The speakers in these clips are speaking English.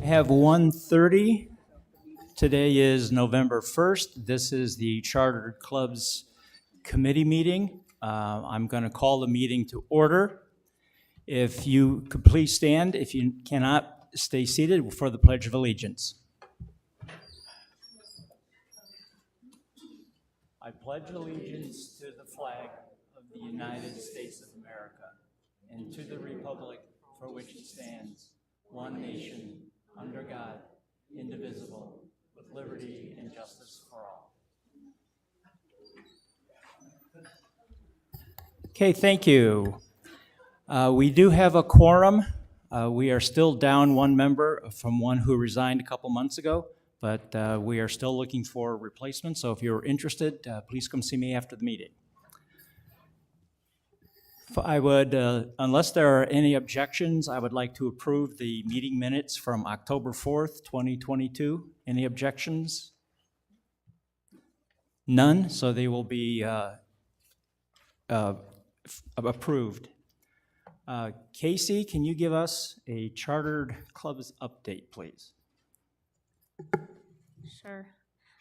have 1:30. Today is November 1st. This is the Chartered Clubs Committee meeting. I'm going to call the meeting to order. If you could please stand. If you cannot, stay seated for the Pledge of Allegiance. I pledge allegiance to the flag of the United States of America and to the republic for which it stands, one nation, under God, indivisible, with liberty and justice for all. Okay, thank you. We do have a quorum. We are still down one member from one who resigned a couple months ago, but we are still looking for a replacement. So if you're interested, please come see me after the meeting. I would, unless there are any objections, I would like to approve the meeting minutes from October 4th, 2022. Any objections? None, so they will be approved. Casey, can you give us a Chartered Clubs update, please? Sure.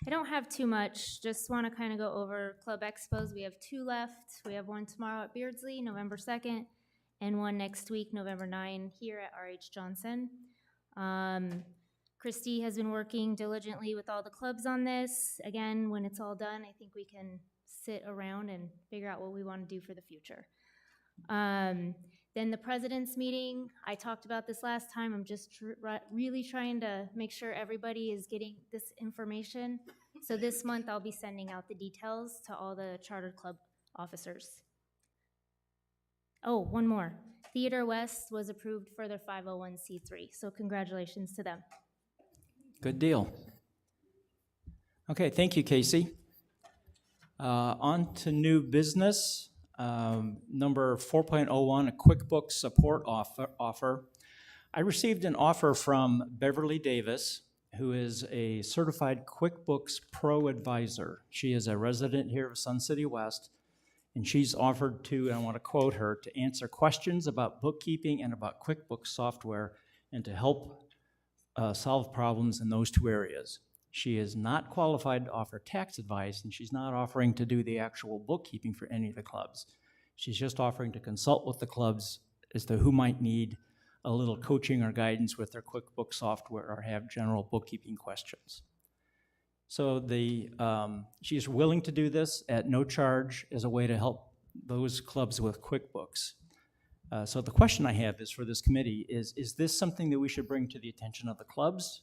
I don't have too much, just want to kind of go over Club Expos. We have 2 left. We have one tomorrow at Beardsley, November 2nd, and one next week, November 9, here at R.H. Johnson. Christy has been working diligently with all the clubs on this. Again, when it's all done, I think we can sit around and figure out what we want to do for the future. Then the president's meeting, I talked about this last time. I'm just really trying to make sure everybody is getting this information. So this month I'll be sending out the details to all the Chartered Club officers. Oh, one more. Theater West was approved for their 501c3, so congratulations to them. Good deal. Okay, thank you, Casey. On to new business. Number 4.01, a Quickbooks support offer. I received an offer from Beverly Davis, who is a certified QuickBooks Pro advisor. She is a resident here of Sun City West, and she's offered to, and I want to quote her, to answer questions about bookkeeping and about QuickBooks software and to help solve problems in those 2 areas. She is not qualified to offer tax advice, and she's not offering to do the actual bookkeeping for any of the clubs. She's just offering to consult with the clubs as to who might need a little coaching or guidance with their QuickBooks software or have general bookkeeping questions. So she's willing to do this at no charge as a way to help those clubs with QuickBooks. So the question I have is for this committee is this something that we should bring to the attention of the clubs?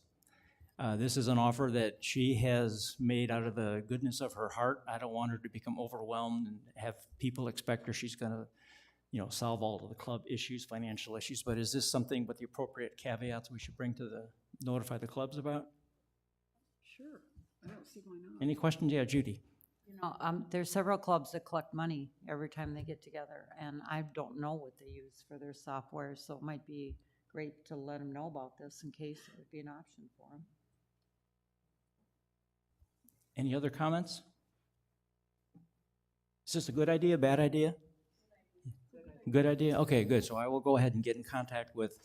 This is an offer that she has made out of the goodness of her heart. I don't want her to become overwhelmed and have people expect her she's going to, solve all of the club issues, financial issues. But is this something with the appropriate caveats we should bring to notify the clubs about? Sure. I don't see why not. Any questions? Yeah, Judy. There's several clubs that collect money every time they get together, and I don't know what they use for their software, so it might be great to let them know about this in case it would be an option for them. Any other comments? Is this a good idea, bad idea? Good idea? Okay, good. So I will go ahead and get in contact with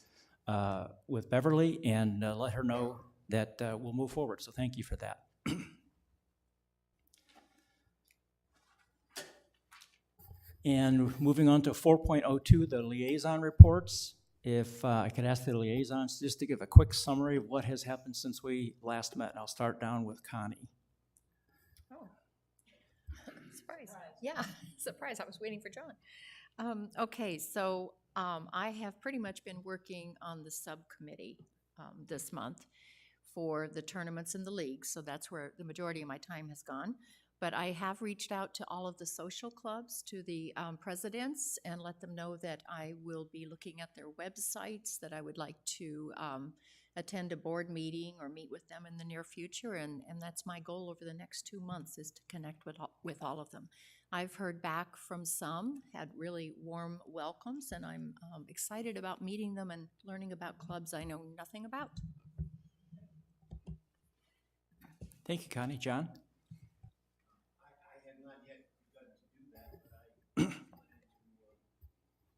Beverly and let her know that we'll move forward. So thank you for that. And moving on to 4.02, the Liaison Reports. If I could ask the liaisons just to give a quick summary of what has happened since we last met. And I'll start down with Connie. Surprise. Yeah, surprise. I was waiting for John. Okay, so I have pretty much been working on the subcommittee this month for the tournaments and the leagues, so that's where the majority of my time has gone. But I have reached out to all of the social clubs, to the presidents, and let them know that I will be looking at their websites, that I would like to attend a board meeting or meet with them in the near future, and that's my goal over the next 2 months, is to connect with all of them. I've heard back from some, had really warm welcomes, and I'm excited about meeting them and learning about clubs I know nothing about. Thank you, Connie. John? I have not yet begun to do that, but I plan to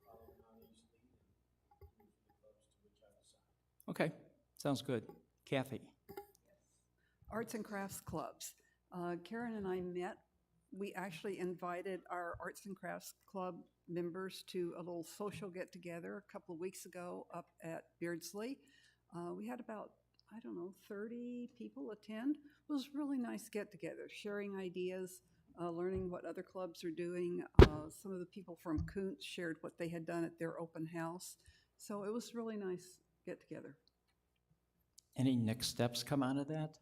follow Connie's lead and move the clubs to which I've assigned. Okay. Sounds good. Kathy? Arts and crafts clubs. Karen and I met. We actually invited our Arts and Crafts Club members to a little social get-together a couple of weeks ago up at Beardsley. We had about, 30 people attend. It was a really nice get-together, sharing ideas, learning what other clubs are doing. Some of the people from Kuntz shared what they had done at their open house. So it was really nice get-together. Any next steps come out of that?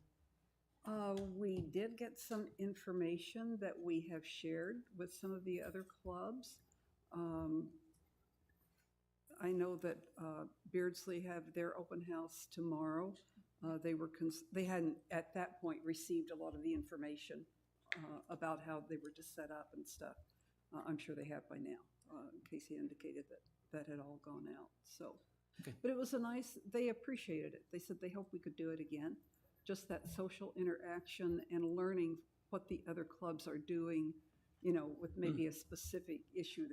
We did get some information that we have shared with some of the other clubs. I know that Beardsley have their open house tomorrow. They hadn't at that point received a lot of the information about how they were to set up and stuff. I'm sure they have by now. Casey indicated that had all gone out. So, okay. But it was they appreciated it. They said they hope we could do it again. Just that social interaction and learning what the other clubs are doing, with maybe a specific issue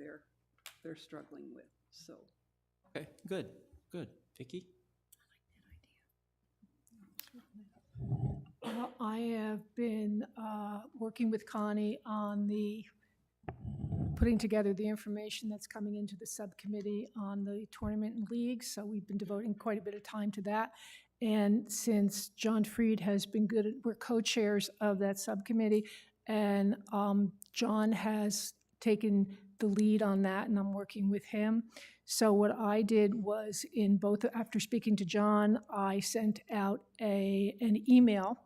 they're struggling with. So, Okay, good. Vicki? I have been working with Connie on putting together the information that's coming into the subcommittee on the tournament and league. So we've been devoting quite a bit of time to that. And since John Freed has been we're co-chairs of that subcommittee, and John has taken the lead on that, and I'm working with him. So what I did was, after speaking to John, I sent out an email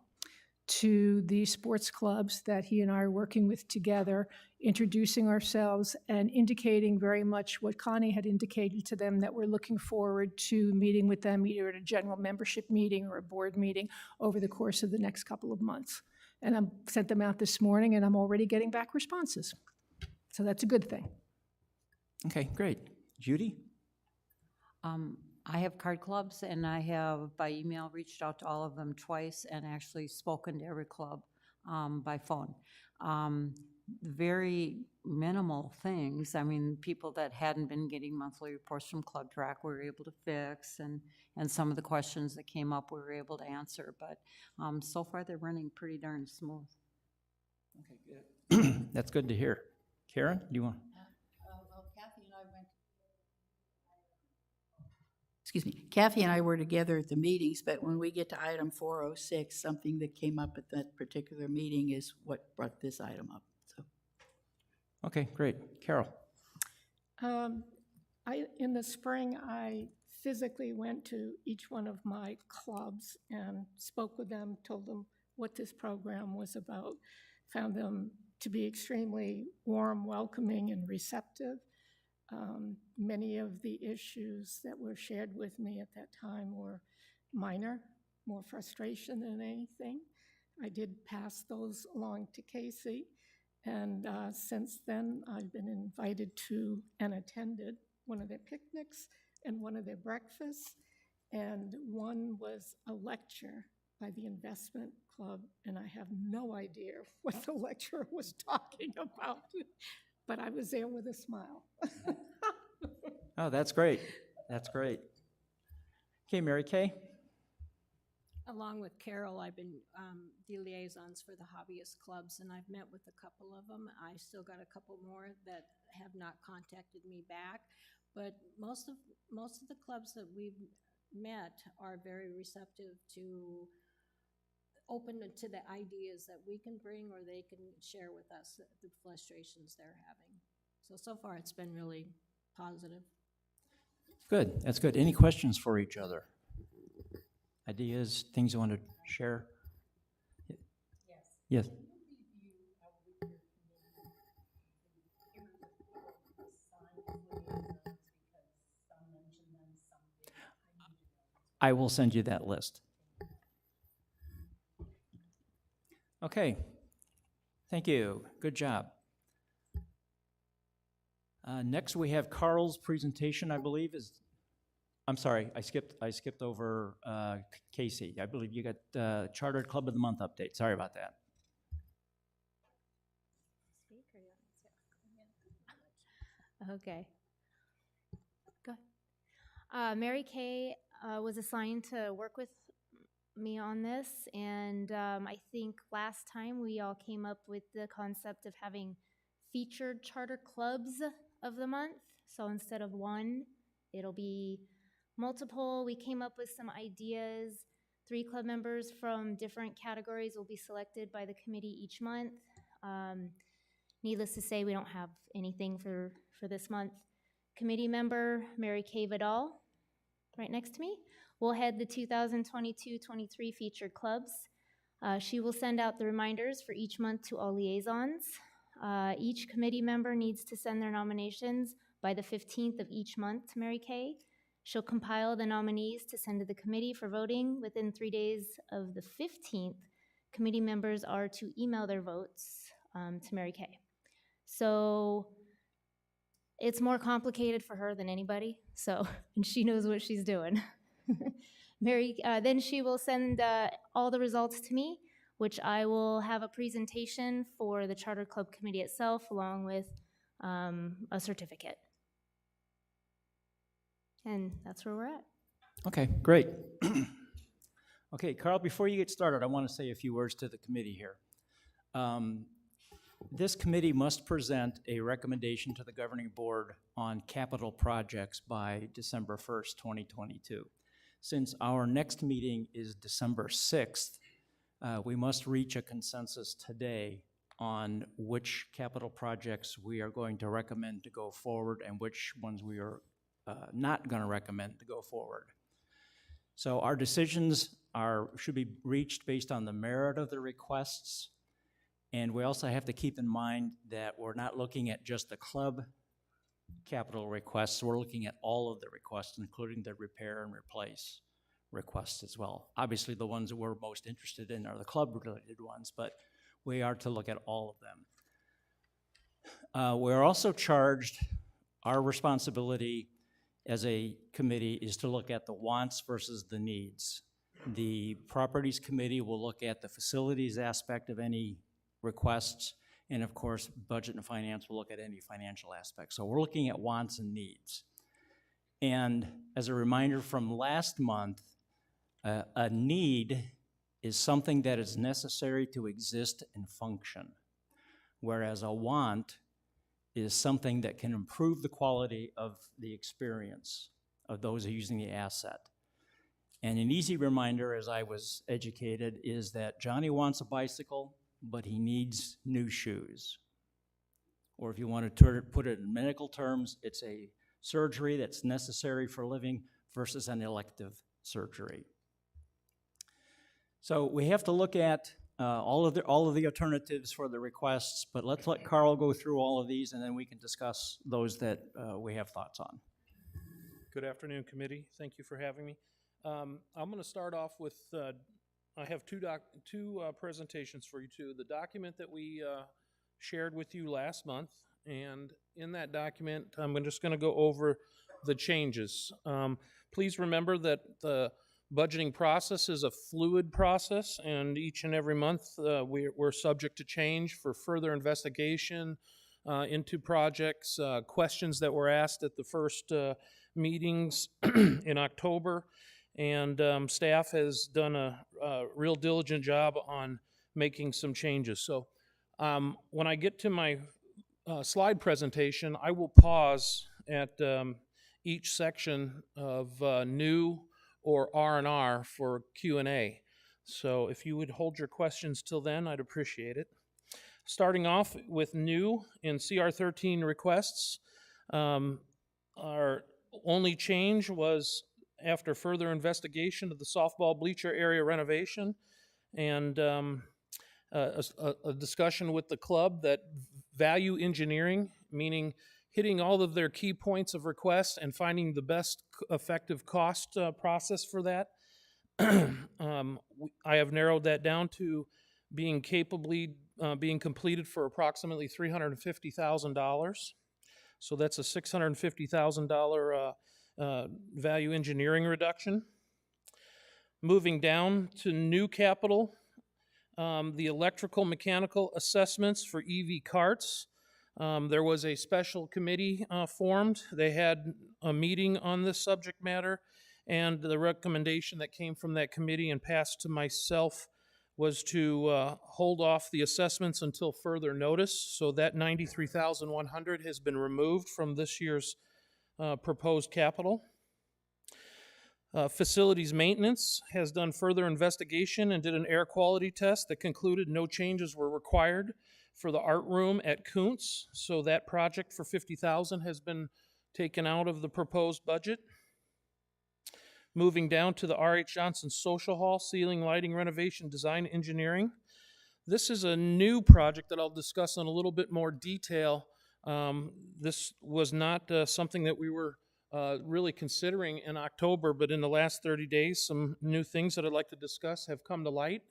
to the sports clubs that he and I are working with together, introducing ourselves and indicating very much what Connie had indicated to them, that we're looking forward to meeting with them either at a general membership meeting or a board meeting over the course of the next couple of months. And I sent them out this morning, and I'm already getting back responses. So that's a good thing. Okay, great. Judy? I have card clubs, and I have by email reached out to all of them twice and actually spoken to every club by phone. Very minimal things. I mean, people that hadn't been getting monthly reports from ClubTrack we were able to fix, and some of the questions that came up we were able to answer. But so far they're running pretty darn smooth. Okay, good. That's good to hear. Karen, do you want? Kathy and I were together at the meetings, but when we get to item 406, something that came up at that particular meeting is what brought this item up. So, Okay, great. Carol? In the spring, I physically went to each one of my clubs and spoke with them, told them what this program was about, found them to be extremely warm, welcoming, and receptive. Many of the issues that were shared with me at that time were minor, more frustration than anything. I did pass those along to Casey, and since then I've been invited to and attended one of their picnics and one of their breakfasts, and one was a lecture by the investment club, and I have no idea what the lecturer was talking about, but I was there with a smile. Oh, that's great. That's great. Okay, Mary Kay? Along with Carol, I've been the liaisons for the hobbyist clubs, and I've met with a couple of them. I still got a couple more that have not contacted me back, but most of the clubs that we've met are very receptive to open to the ideas that we can bring or they can share with us the frustrations they're having. So far it's been really positive. Good. That's good. Any questions for each other? Ideas, things you want to share? Yes. I will send you that list. Okay. Thank you. Good job. Next, we have Carl's presentation, I believe, I'm sorry, I skipped over Casey. I believe you got Chartered Club of the Month update. Sorry about that. Okay. Go ahead. Mary Kay was assigned to work with me on this, and I think last time we all came up with the concept of having featured charter clubs of the month. So instead of one, it'll be multiple. We came up with some ideas. 3 club members from different categories will be selected by the committee each month. Needless to say, we don't have anything for this month. Committee member Mary Kay Vidal, right next to me, will head the 2022-23 featured clubs. She will send out the reminders for each month to all liaisons. Each committee member needs to send their nominations by the 15th of each month to Mary Kay. She'll compile the nominees to send to the committee for voting. Within 3 days of the 15th, committee members are to email their votes to Mary Kay. So it's more complicated for her than anybody, so, and she knows what she's doing. Then she will send all the results to me, which I will have a presentation for the Charter Club Committee itself, along with a certificate. And that's where we're at. Okay, great. Okay, Carl, before you get started, I want to say a few words to the committee here. This committee must present a recommendation to the governing board on capital projects by December 1st, 2022. Since our next meeting is December 6th, we must reach a consensus today on which capital projects we are going to recommend to go forward and which ones we are not going to recommend to go forward. So our decisions should be reached based on the merit of the requests, and we also have to keep in mind that we're not looking at just the club capital requests, we're looking at all of the requests, including the repair and replace requests as well. Obviously, the ones that we're most interested in are the club-related ones, but we are to look at all of them. We're also charged, our responsibility as a committee is to look at the wants versus the needs. The Properties Committee will look at the facilities aspect of any requests, and of course, Budget and Finance will look at any financial aspect. So we're looking at wants and needs. And as a reminder from last month, a need is something that is necessary to exist and function, whereas a want is something that can improve the quality of the experience of those using the asset. And an easy reminder, as I was educated, is that Johnny wants a bicycle, but he needs new shoes. Or if you want to put it in medical terms, it's a surgery that's necessary for living versus an elective surgery. So we have to look at all of the alternatives for the requests, but let's let Carl go through all of these, and then we can discuss those that we have thoughts on. Good afternoon, committee. Thank you for having me. I'm going to start off with, I have two presentations for you too. The document that we shared with you last month, and in that document, I'm just going to go over the changes. Please remember that the budgeting process is a fluid process, and each and every month we're subject to change for further investigation into projects, questions that were asked at the first meetings in October, and staff has done a real diligent job on making some changes. So when I get to my slide presentation, I will pause at each section of new or R&R for Q&A. So if you would hold your questions till then, I'd appreciate it. Starting off with new in CR 13 requests, our only change was after further investigation of the softball bleacher area renovation and a discussion with the club that value engineering, meaning hitting all of their key points of request and finding the best effective cost process for that. I have narrowed that down to being being completed for approximately $350,000. So that's a $650,000 value engineering reduction. Moving down to new capital, the electrical mechanical assessments for EV carts. There was a special committee formed. They had a meeting on this subject matter, And the recommendation that came from that committee and passed to myself was to hold off the assessments until further notice. So that $93,100 has been removed from this year's proposed capital. Facilities maintenance has done further investigation and did an air quality test that concluded no changes were required for the art room at Kuntz. So that project for $50,000 has been taken out of the proposed budget. Moving down to the R.H. Johnson Social Hall, ceiling, lighting, renovation, design, engineering. This is a new project that I'll discuss in a little bit more detail. This was not something that we were really considering in October, but in the last 30 days, some new things that I'd like to discuss have come to light,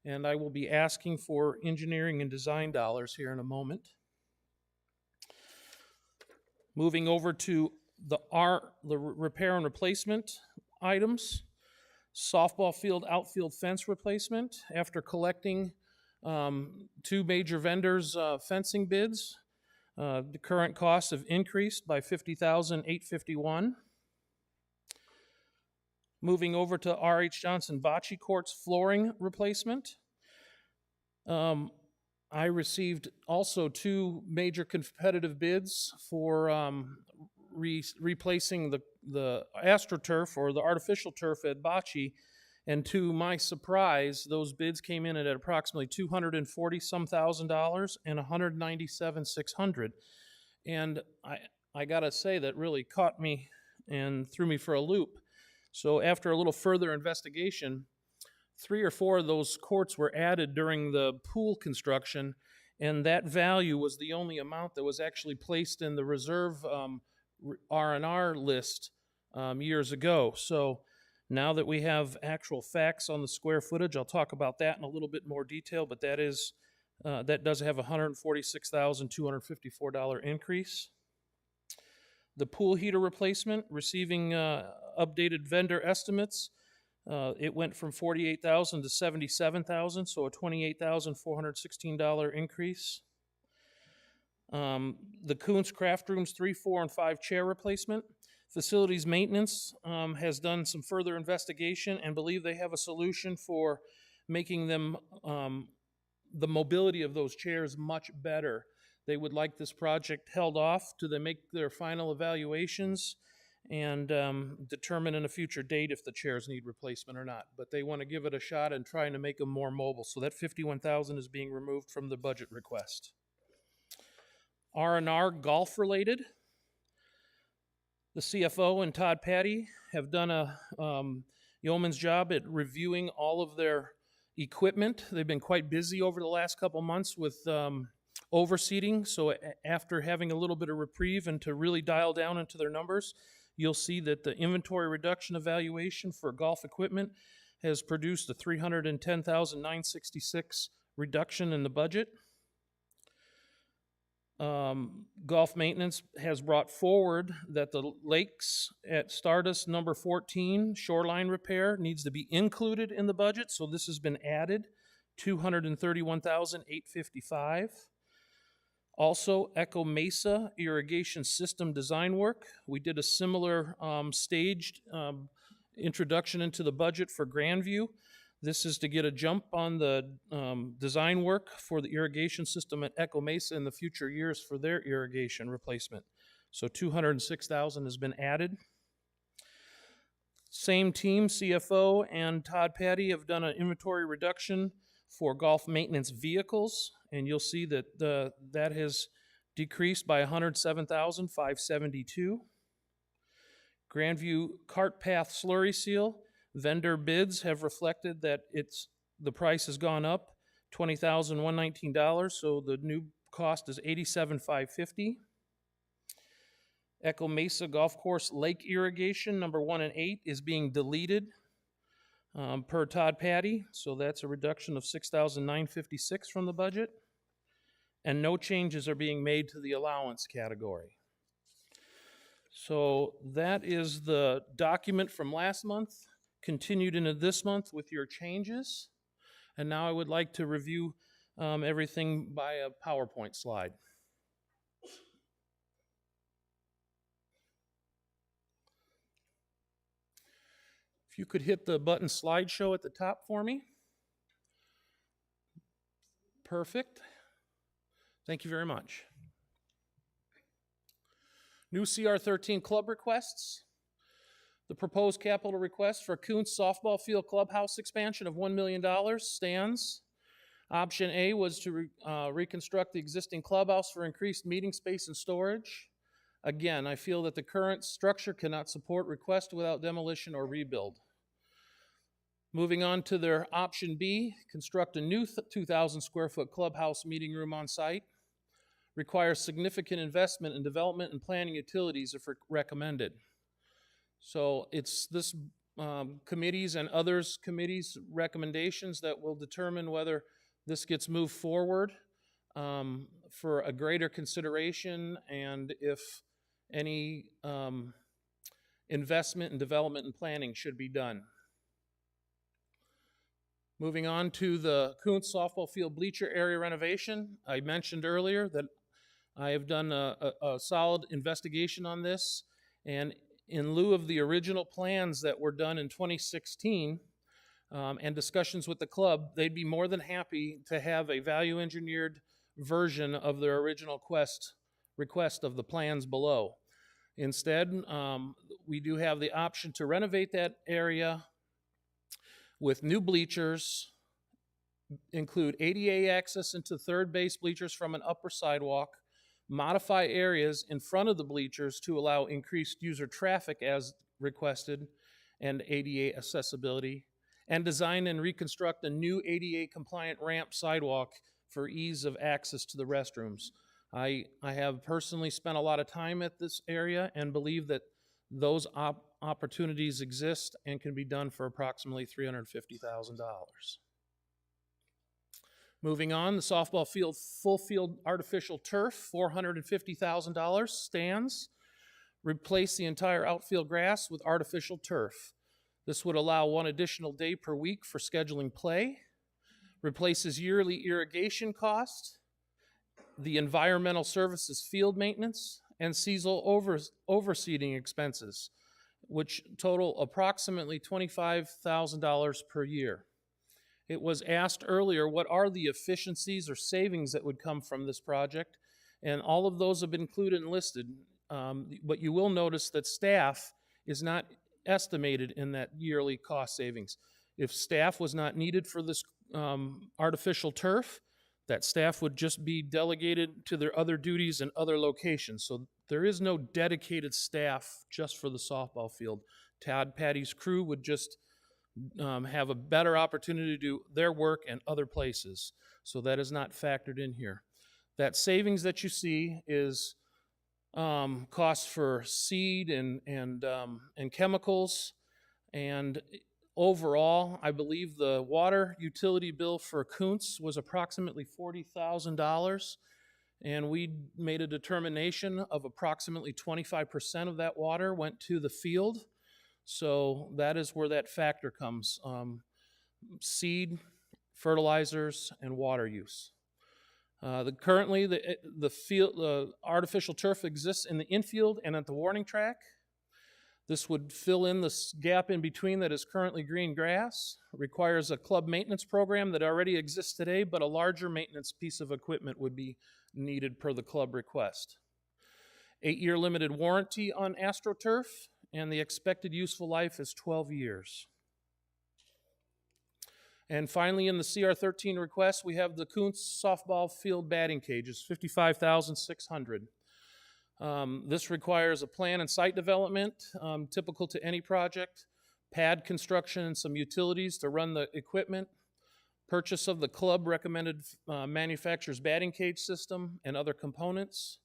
and I will be asking for engineering and design dollars here in a moment. Moving over to the repair and replacement items. Softball field outfield fence replacement. After collecting two major vendors' fencing bids, the current costs have increased by $50,851. Moving over to R.H. Johnson Bocce Courts flooring replacement. I received also two major competitive bids for replacing the AstroTurf or the artificial turf at Bocce, and to my surprise, those bids came in at approximately $240,000 and $197,600. And I gotta say, that really caught me and threw me for a loop. So after a little further investigation, 3 or 4 of those courts were added during the pool construction, and that value was the only amount that was actually placed in the reserve R&R list years ago. So now that we have actual facts on the square footage, I'll talk about that in a little bit more detail, but that does have a $146,254 increase. The pool heater replacement, receiving updated vendor estimates, it went from $48,000 to $77,000, so a $28,416 increase. The Kuntz Craft Rooms 3, 4, and 5 chair replacement. Facilities maintenance has done some further investigation and believe they have a solution for making them, the mobility of those chairs much better. They would like this project held off till they make their final evaluations and determine in a future date if the chairs need replacement or not. But they want to give it a shot and trying to make them more mobile. So that $51,000 is being removed from the budget request. R&R golf related. The CFO and Todd Patty have done a yeoman's job at reviewing all of their equipment. They've been quite busy over the last couple months with overseeding. So after having a little bit of reprieve and to really dial down into their numbers, you'll see that the inventory reduction evaluation for golf equipment has produced a $310,966 reduction in the budget. Golf maintenance has brought forward that the lakes at Stardust number 14 shoreline repair needs to be included in the budget, so this has been added, $231,855. Also, Echo Mesa irrigation system design work. We did a similar staged introduction into the budget for Grandview. This is to get a jump on the design work for the irrigation system at Echo Mesa in the future years for their irrigation replacement. So $206,000 has been added. Same team, CFO and Todd Patty, have done an inventory reduction for golf maintenance vehicles, and you'll see that that has decreased by $107,572. Grandview cart path slurry seal. Vendor bids have reflected that the price has gone up $20,119, so the new cost is $87,550. Echo Mesa Golf Course lake irrigation number 1 and 8 is being deleted per Todd Patty, so that's a reduction of $6,956 from the budget, and no changes are being made to the allowance category. So that is the document from last month, continued into this month with your changes. And now I would like to review everything by a PowerPoint slide. If you could hit the button slideshow at the top for me. Perfect. Thank you very much. New CR13 club requests. The proposed capital request for Kuntz softball field clubhouse expansion of $1 million stands. Option A was to reconstruct the existing clubhouse for increased meeting space and storage. Again, I feel that the current structure cannot support request without demolition or rebuild. Moving on to their option B, construct a new 2,000 square foot clubhouse meeting room on site. Requires significant investment in development and planning utilities if recommended. So it's this committee's and others committees' recommendations that will determine whether this gets moved forward for a greater consideration and if any investment in development and planning should be done. Moving on to the Kuntz softball field bleacher area renovation. I mentioned earlier that I have done a solid investigation on this, and in lieu of the original plans that were done in 2016 and discussions with the club, they'd be more than happy to have a value engineered version of their original request of the plans below. Instead, we do have the option to renovate that area with new bleachers, include ADA access into third base bleachers from an upper sidewalk, modify areas in front of the bleachers to allow increased user traffic as requested and ADA accessibility, and design and reconstruct a new ADA compliant ramp sidewalk for ease of access to the restrooms. I have personally spent a lot of time at this area and believe that those opportunities exist and can be done for approximately $350,000. Moving on, the softball field, full field artificial turf, $450,000 stands. Replace the entire outfield grass with artificial turf. This would allow one additional day per week for scheduling play. Replaces yearly irrigation cost, the environmental services field maintenance, and seasonal overseeding expenses, which total approximately $25,000 per year. It was asked earlier, what are the efficiencies or savings that would come from this project? And all of those have been included and listed. But you will notice that staff is not estimated in that yearly cost savings. If staff was not needed for this artificial turf, that staff would just be delegated to their other duties in other locations. So there is no dedicated staff just for the softball field. Todd Patty's crew would just have a better opportunity to do their work in other places. So that is not factored in here. That savings that you see is costs for seed and chemicals. And overall, I believe the water utility bill for Kuntz was approximately $40,000. And we made a determination of approximately 25% of that water went to the field. So that is where that factor comes. Seed, fertilizers, and water use. Currently, the artificial turf exists in the infield and at the warning track. This would fill in the gap in between that is currently green grass. It requires a club maintenance program that already exists today, but a larger maintenance piece of equipment would be needed per the club request. 8-year limited warranty on AstroTurf, and the expected useful life is 12 years. And finally, in the CR13 request, we have the Kuntz softball field batting cages, $55,600. This requires a plan and site development, typical to any project, pad construction and some utilities to run the equipment, purchase of the club recommended manufacturer's batting cage system and other components,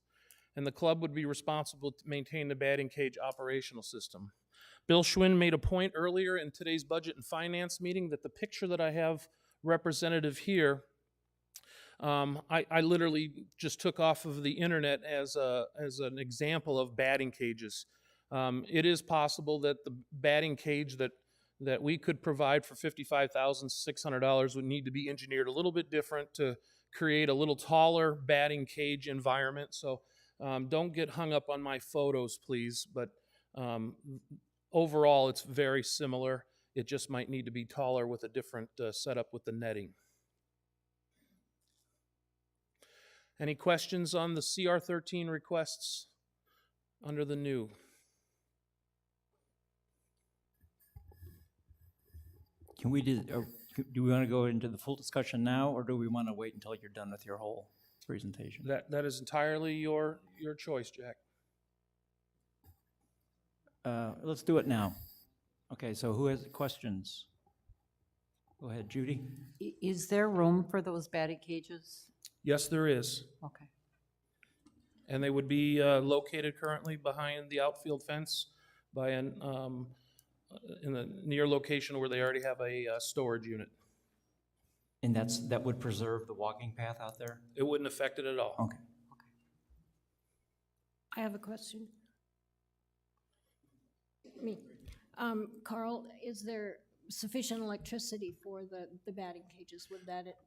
and the club would be responsible to maintain the batting cage operational system. Bill Schwinn made a point earlier in today's budget and finance meeting that the picture that I have representative here, I literally just took off of the internet as an example of batting cages. It is possible that the batting cage that we could provide for $55,600 would need to be engineered a little bit different to create a little taller batting cage environment. So don't get hung up on my photos, please. But overall, it's very similar. It just might need to be taller with a different setup with the netting. Any questions on the CR13 requests under the new? Can we do we want to go into the full discussion now, or do we want to wait until you're done with your whole presentation? That is entirely your choice, Jack. Let's do it now. Okay, so who has questions? Go ahead, Judy. Is there room for those batting cages? Yes, there is. Okay. And they would be located currently behind the outfield fence by an, in the near location where they already have a storage unit. And that would preserve the walking path out there? It wouldn't affect it at all. Okay. I have a question. Me. Carl, is there sufficient electricity for the batting cages?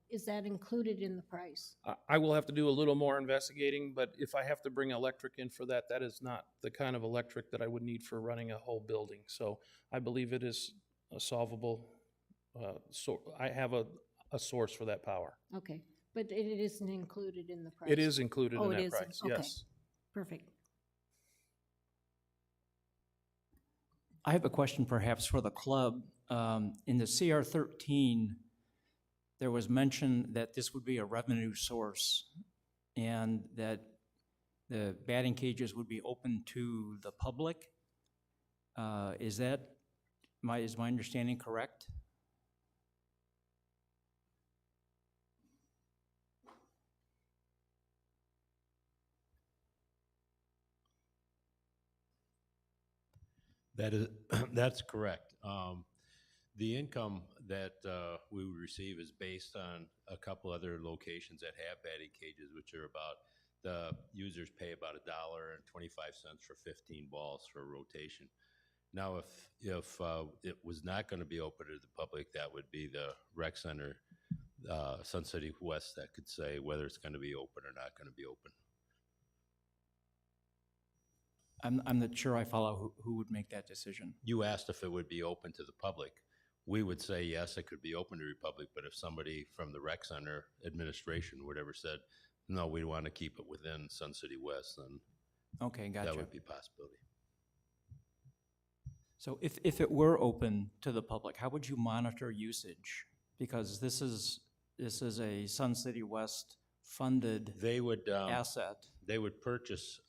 Is that included in the price? I will have to do a little more investigating, but if I have to bring electric in for that, that is not the kind of electric that I would need for running a whole building. So I believe it is a solvable, so I have a source for that power. Okay, but it isn't included in the price? It is included in it that is? price, Okay. yes. Perfect. I have a question perhaps for the club. In the CR13, there was mention that this would be a revenue source and that the batting cages would be open to the public. Is my understanding correct? That's correct. The income that we would receive is based on a couple other locations that have batting cages, which are the users pay about $1.25 for 15 balls for a rotation. Now, if it was not going to be open to the public, that would be the rec center, Sun City West, that could say whether it's going to be open or not going to be open. I'm not sure I follow who would make that decision. You asked if it would be open to the public. We would say, yes, it could be open to the public, but if somebody from the rec center administration would ever said, no, we want to keep it within Sun City West, then Okay, gotcha. that would be a possibility. So if it were open to the public, how would you monitor usage? Because this is a Sun City West funded They would asset. They would purchase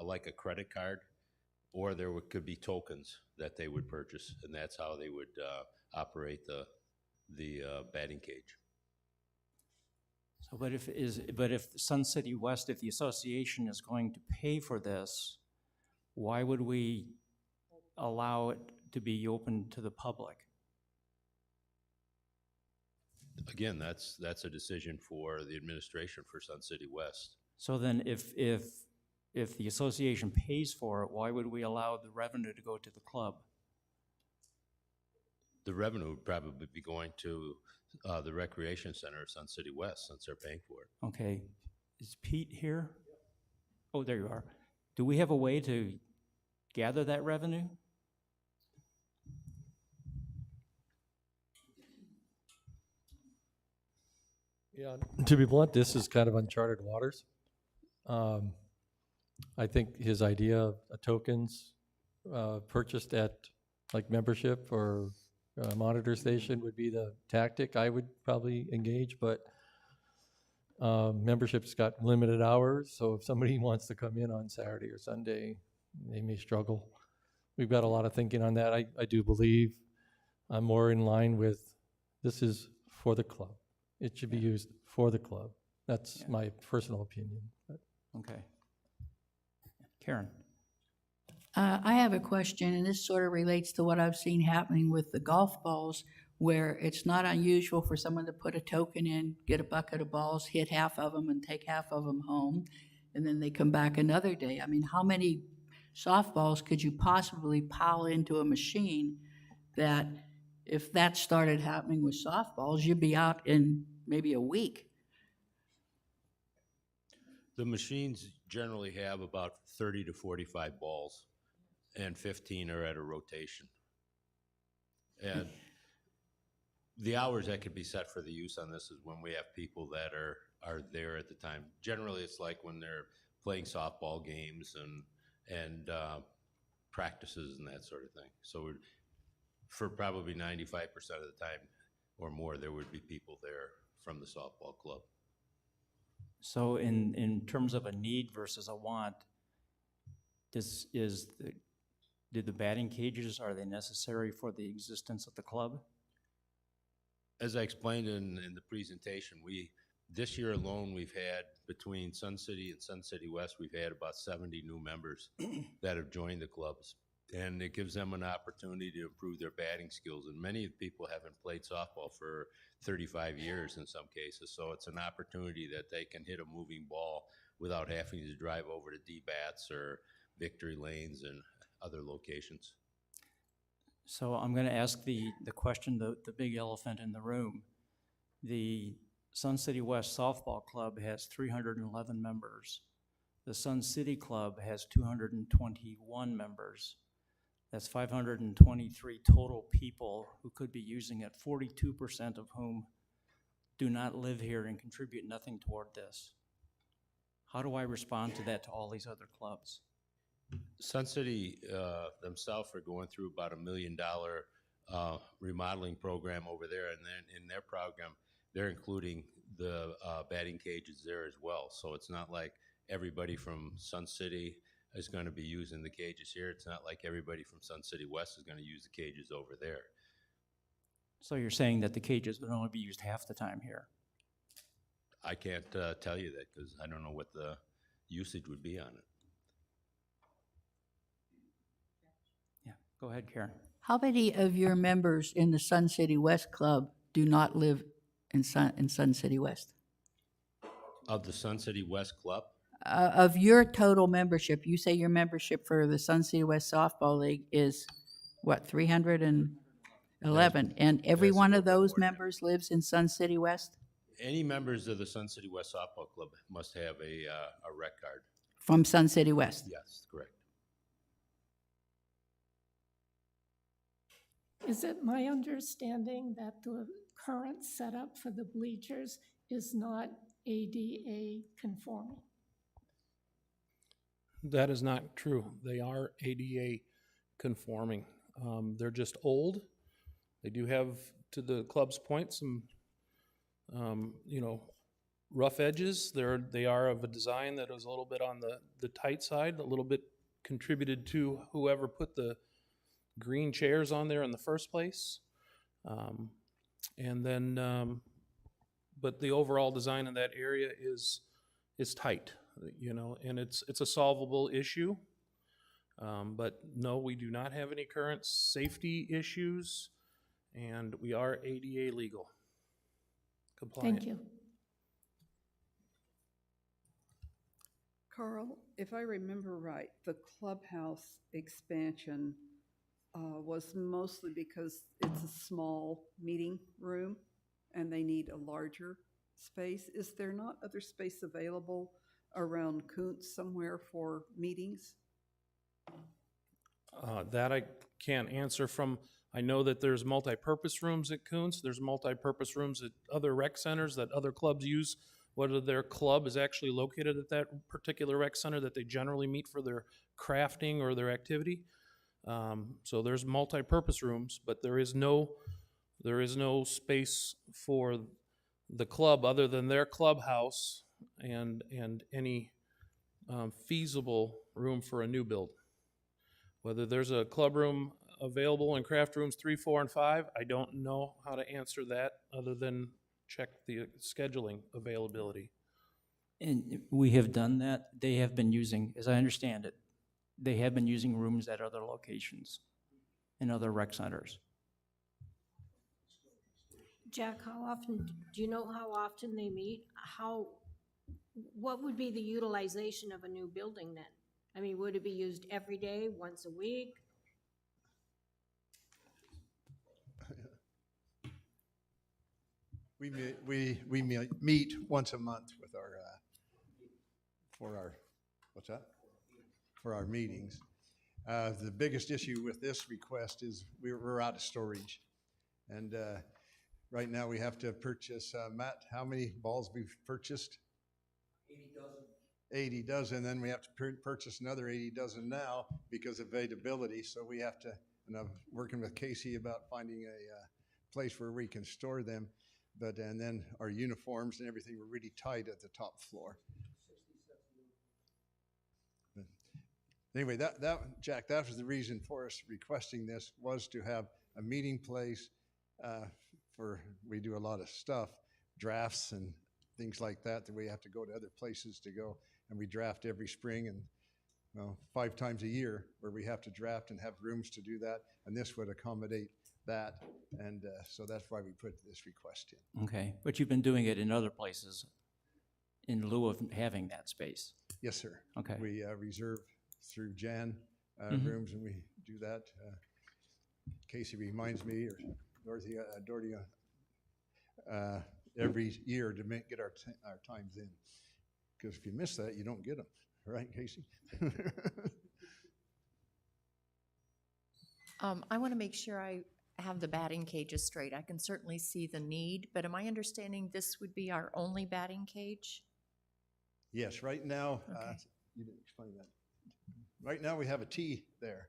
like a credit card, or there could be tokens that they would purchase, and that's how they would operate the batting cage. So, but if Sun City West, if the association is going to pay for this, why would we allow it to be open to the public? Again, that's a decision for the administration for Sun City West. So then if the association pays for it, why would we allow the revenue to go to the club? The revenue would probably be going to the recreation center of Sun City West, since they're paying for it. Okay, is Pete here? Oh, there you are. Do we have a way to gather that revenue? Yeah, to be blunt, this is kind of uncharted waters. I think his idea of tokens purchased at like membership or monitor station would be the tactic I would probably engage, but membership's got limited hours, so if somebody wants to come in on Saturday or Sunday, they may struggle. We've got a lot of thinking on that. I do believe I'm more in line with this is for the club. It should be used for the club. That's my personal opinion. But. Okay. Karen. I have a question, and this sort of relates to what I've seen happening with the golf balls, where it's not unusual for someone to put a token in, get a bucket of balls, hit half of them, and take half of them home, and then they come back another day. I mean, how many softballs could you possibly pile into a machine that, if that started happening with softballs, you'd be out in maybe a week? The machines generally have about 30 to 45 balls, and 15 are at a rotation. And The hours that could be set for the use on this is when we have people that are there at the time. Generally, it's like when they're playing softball games and practices and that sort of thing. So for probably 95% of the time or more, there would be people there from the softball club. So in terms of a need versus a want, do the batting cages, are they necessary for the existence of the club? As I explained in the presentation, this year alone, we've had between Sun City and Sun City West, we've had about 70 new members that have joined the clubs. And it gives them an opportunity to improve their batting skills. And many people haven't played softball for 35 years in some cases. So it's an opportunity that they can hit a moving ball without having to drive over to D-Bats or Victory Lanes and other locations. So I'm going to ask the question, the big elephant in the room. The Sun City West Softball Club has 311 members. The Sun City Club has 221 members. That's 523 total people who could be using it, 42% of whom do not live here and contribute nothing toward this. How do I respond to that to all these other clubs? Sun City themselves are going through about $1 million remodeling program over there, and then in their program, they're including the batting cages there as well. So it's not like everybody from Sun City is going to be using the cages here. It's not like everybody from Sun City West is going to use the cages over there. So you're saying that the cages would only be used half the time here? I can't tell you that because I don't know what the usage would be on it. Yeah, go ahead, Karen. How many of your members in the Sun City West Club do not live in Sun City West? Of the Sun City West Club? Of your total membership, you say your membership for the Sun City West Softball League is, what, 311? And every that's one of those more than members lives in Sun City West? Any members of the Sun City West Softball Club must have a rec card. From Sun City West? Yes, correct. Is it my understanding that the current setup for the bleachers is not ADA conforming? That is not true. They are ADA conforming. They're just old. They do have, to the club's point, some, rough edges. They are of a design that is a little bit on the tight side, a little bit contributed to whoever put the green chairs on there in the first place. And then, but the overall design in that area is tight, and it's a solvable issue. But no, we do not have any current safety issues, and we are ADA legal compliant. Thank you. Carl, if I remember right, the clubhouse expansion was mostly because it's a small meeting room and they need a larger space. Is there not other space available around Kuntz somewhere for meetings? That I can't answer from. I know that there's multi-purpose rooms at Kuntz. There's multi-purpose rooms at other rec centers that other clubs use. Whether their club is actually located at that particular rec center that they generally meet for their crafting or their activity. So there's multi-purpose rooms, but there is no space for the club other than their clubhouse and any feasible room for a new build. Whether there's a club room available in craft rooms 3, 4, and 5, I don't know how to answer that other than check the scheduling availability. And we have done that. They have been using, as I understand it, they have been using rooms at other locations in other rec centers. Jack, do you know how often they meet? What would be the utilization of a new building then? I mean, would it be used every day, once a week? We meet once a month with for our meetings. The biggest issue with this request is we're out of storage. And Right now, we have to purchase, Matt, how many balls we've purchased? 80 dozen, then we have to purchase another 80 dozen now because of availability. So we have to, and I'm working with Casey about finding a place where we can store them. But, and then our uniforms and everything were really tight at the top floor. But anyway, Jack, that was the reason for us requesting this, was to have a meeting place we do a lot of stuff, drafts and things like that we have to go to other places to go. And we draft every spring and 5 times a year where we have to draft and have rooms to do that. And this would accommodate that. And so that's why we put this request in. Okay, but you've been doing it in other places in lieu of having that space? Yes, sir. Okay. We reserve through Jan rooms, and we do that. Casey reminds me, or Dorothy, every year to get our times in. Because if you miss that, you don't get them. Right, Casey? I want to make sure I have the batting cages straight. I can certainly see the need, but am I understanding this would be our only batting cage? Yes, right now, Okay. You didn't explain that. Right now, we have a tee there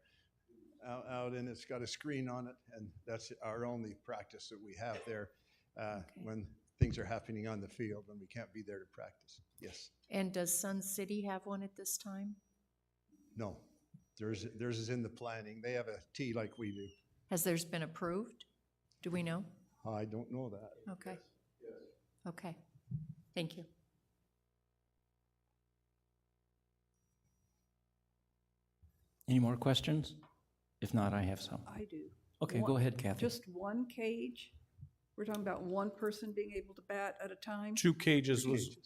out, and it's got a screen on it, and that's our only practice that we have there when things are happening on the field, when we can't be there to practice. Yes. And does Sun City have one at this time? No. Theirs is in the planning. They have a tee like we do. Has theirs been approved? Do we know? I don't know that. Okay. Okay. Thank you. Any more questions? If not, I have some. I do. Okay, go ahead, Kathy. Just one cage? We're talking about one person being able to bat at a time? 2 cages was,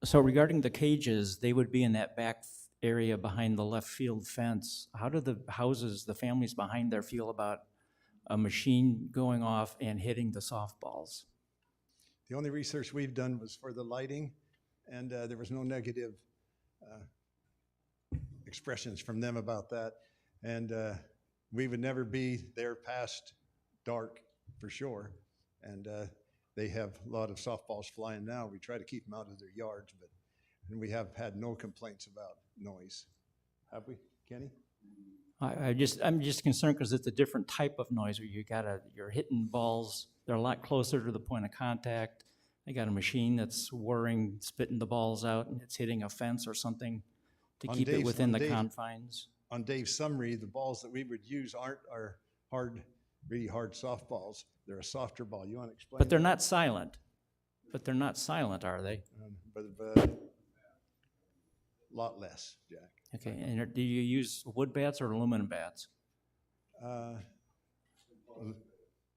So regarding the cages, they would be in that back area behind the left field fence. How do the houses, the families behind there feel about a machine going off and hitting the softballs? The only research we've done was for the lighting, and there was no negative expressions from them about that. And we would never be there past dark, for sure. And they have a lot of softballs flying now. We try to keep them out of their yards, and we have had no complaints about noise. Have we, Kenny? I'm just concerned because it's a different type of noise where you're hitting balls. They're a lot closer to the point of contact. They got a machine that's whirring, spitting the balls out, and it's hitting a fence or something to keep it within the confines. On Dave's summary, the balls that we would use aren't our really hard softballs. They're a softer ball. You want to explain? But they're not silent. Are they? But a lot less, Jack. Okay, and do you use wood bats or aluminum bats?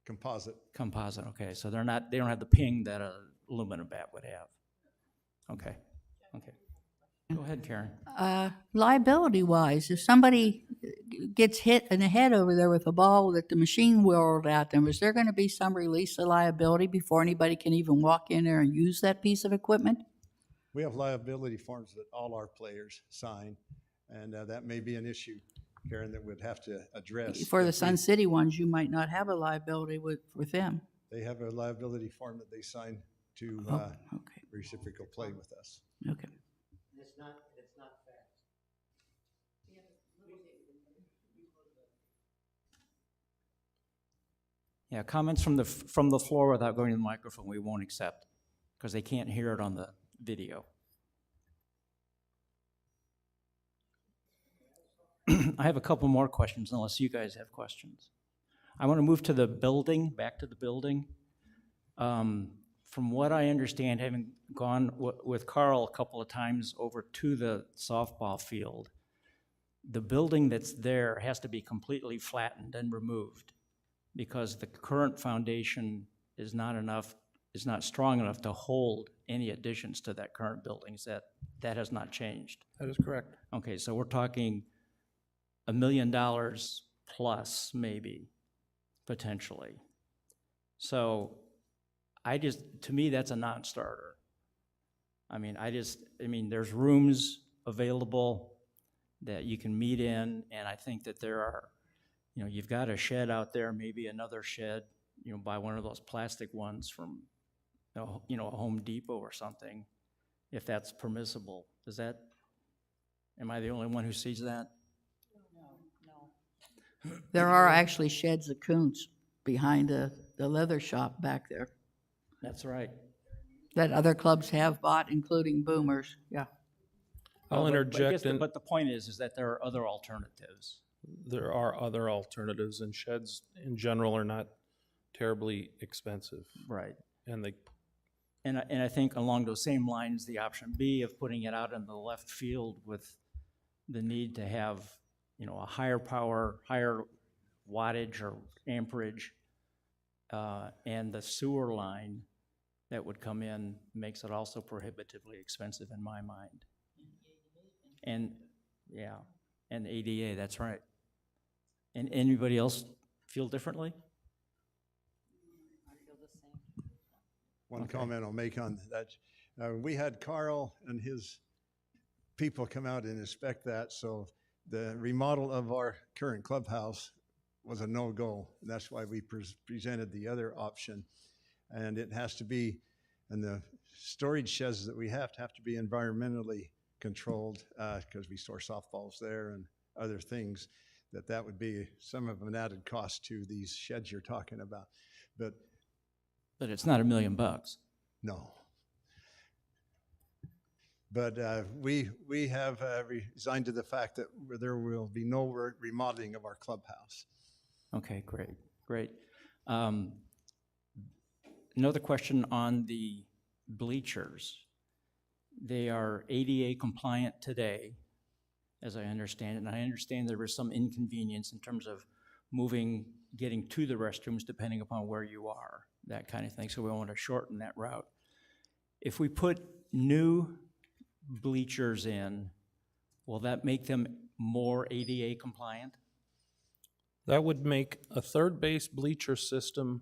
Composite. Composite, okay, so they don't have the ping that an aluminum bat would have. Okay. Go ahead, Karen. Liability-wise, if somebody gets hit in the head over there with a ball that the machine whirled at them, is there going to be some release of liability before anybody can even walk in there and use that piece of equipment? We have liability forms that all our players sign, and that may be an issue, Karen, that we'd have to address. For the Sun City ones, you might not have a liability with them. They have a liability form that they sign to Okay. reciprocal play with us. Okay. It's not fast. Yeah, comments from the floor without going to the microphone we won't accept because they can't hear it on the video. I have a couple more questions unless you guys have questions. I want to move to the building, back to the building. From what I understand, having gone with Carl a couple of times over to the softball field, the building that's there has to be completely flattened and removed because the current foundation is not strong enough to hold any additions to that current building. That has not changed. that is correct. Okay, so we're talking $1 million plus, maybe, potentially. So to me, that's a non-starter. There's rooms available that you can meet in, and I think that there are, you know, you've got a shed out there, maybe another shed, you know, buy one of those plastic ones from, you know, a Home Depot or something, if that's permissible. Does that, am I the only one who sees that? There are actually sheds of coons behind the leather shop back there That's right. that other clubs have bought, including Boomers, yeah. I'll But I guess interject, and but the point is that there are other alternatives. there are other alternatives, and sheds in general are not terribly expensive. Right. And they, And I think along those same lines, the option B of putting it out in the left field with the need to have, you know, a higher power, higher wattage or amperage, and the sewer line that would come in makes it also prohibitively expensive in my mind. And, yeah, and ADA, that's right. And anybody else feel differently? One Okay. comment I'll make on that. We had Carl and his people come out and inspect that, so the remodel of our current clubhouse was a no-go. And that's why we presented the other option. And it has to be, and the storage sheds that we have to be environmentally controlled, because we store softballs there and other things, that would be some of an added cost to these sheds you're talking about. But But it's not $1 million. no. But we have resigned to the fact that there will be no remodeling of our clubhouse. Okay, great, great. Another question on the bleachers. They are ADA compliant today, as I understand it, and I understand there was some inconvenience in terms of getting to the restrooms depending upon where you are, that kind of thing, so we want to shorten that route. If we put new bleachers in, will that make them more ADA compliant? that would make a third base bleacher system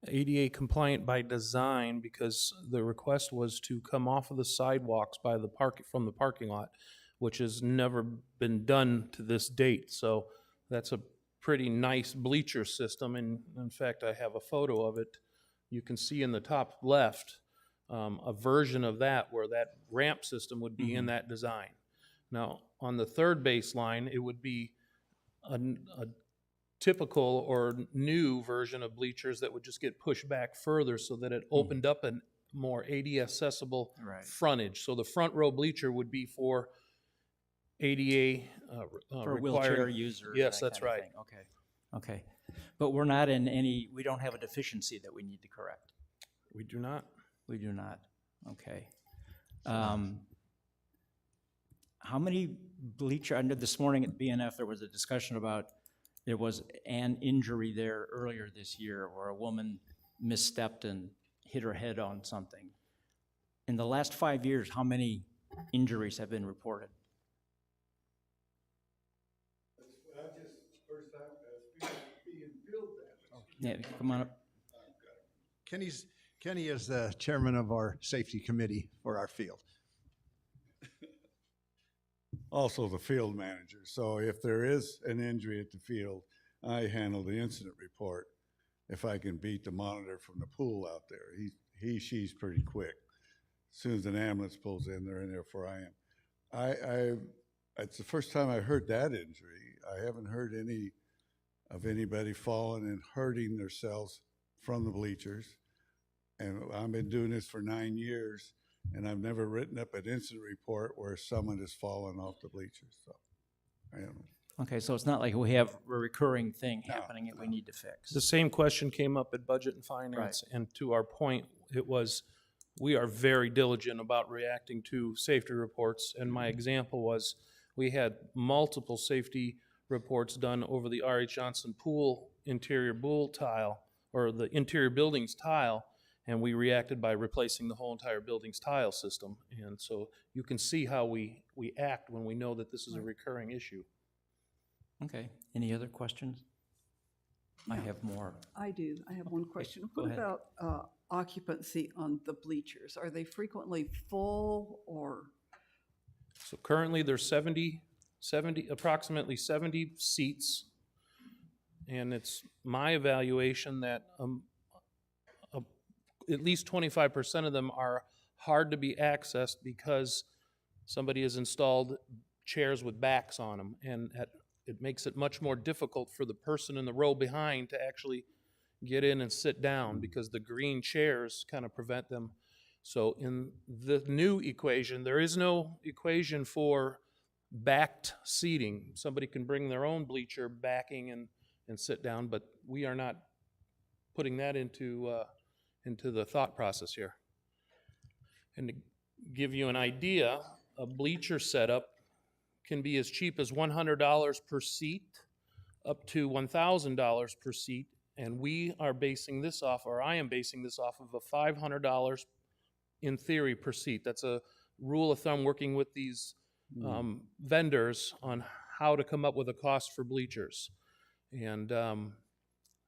ADA compliant by design, because the request was to come off of the sidewalks from the parking lot, which has never been done to this date. So that's a pretty nice bleacher system, and in fact, I have a photo of it. You can see in the top left a version of that where that ramp system would be in that design. Now, on the third base line, it would be a typical or new version of bleachers that would just get pushed back further so that it opened up a more ADA accessible frontage. So the front row bleacher would be for ADA For wheelchair users? Yes, that that's kind of right. thing. Okay, okay. But we're not in any, we don't have a deficiency that we need to correct? We do not. We do not, okay. How many bleacher, I know this morning at BNF there was a discussion about there was an injury there earlier this year where a woman misstepped and hit her head on something. In the last 5 years, how many injuries have been reported? That's just first time being field damage. Yeah, come on up. Kenny is the chairman of our safety committee for our field. Also the field manager. So if there is an injury at the field, I handle the incident report. If I can beat the monitor from the pool out there, she's pretty quick. As soon as an ambulance pulls in, they're in there before I am. It's the first time I heard that injury. I haven't heard anybody falling and hurting themselves from the bleachers. And I've been doing this for 9 years, and I've never written up an incident report where someone has fallen off the bleachers. So, I don't know. Okay, so it's not like we have a recurring thing happening that we need to fix. The same question came up at Budget and Finance, and to our point, it was, we are very diligent about reacting to safety reports, and my example was, we had multiple safety reports done over the R.H. Johnson pool interior pool tile, or the interior buildings tile, and we reacted by replacing the whole entire building's tile system. And so you can see how we act when we know that this is a recurring issue. Okay, any other questions? I have more. I do. I have one question. Go What ahead. about occupancy on the bleachers? Are they frequently full or? So currently there's approximately 70 seats, And it's my evaluation that at least 25% of them are hard to be accessed because somebody has installed chairs with backs on them, and it makes it much more difficult for the person in the row behind to actually get in and sit down because the green chairs kind of prevent them. So in the new equation, there is no equation for backed seating. Somebody can bring their own bleacher backing and sit down, but we are not putting that into the thought process here. And to give you an idea, a bleacher setup can be as cheap as $100 per seat up to $1,000 per seat, and we are basing this off, or I am basing this off of a $500 in theory per seat. That's a rule of thumb working with these vendors on how to come up with a cost for bleachers. And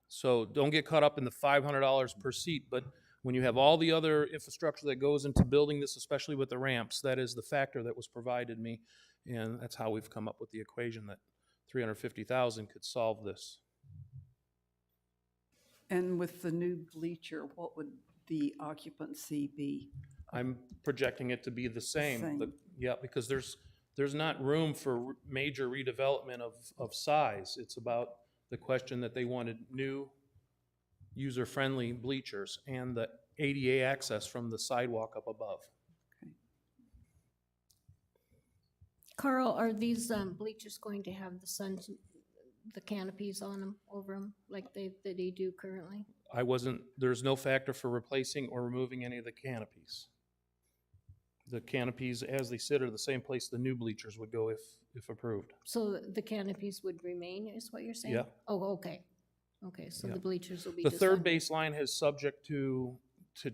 so don't get caught up in the $500 per seat, but when you have all the other infrastructure that goes into building this, especially with the ramps, that is the factor that was provided me, and that's how we've come up with the equation that $350,000 could solve this. And with the new bleacher, what would the occupancy be? I'm projecting it to be the same. Same. Yeah, because there's not room for major redevelopment of size. It's about the question that they wanted new user-friendly bleachers and the ADA access from the sidewalk up above. Carl, are these bleachers going to have the canopies on them, over them, like they do currently? There's no factor for replacing or removing any of the canopies. The canopies, as they sit, are the same place the new bleachers would go if approved. So the canopies would remain, is what you're saying? Yeah. Oh, okay. Okay, so Yeah. the bleachers will be The just third on- baseline is subject to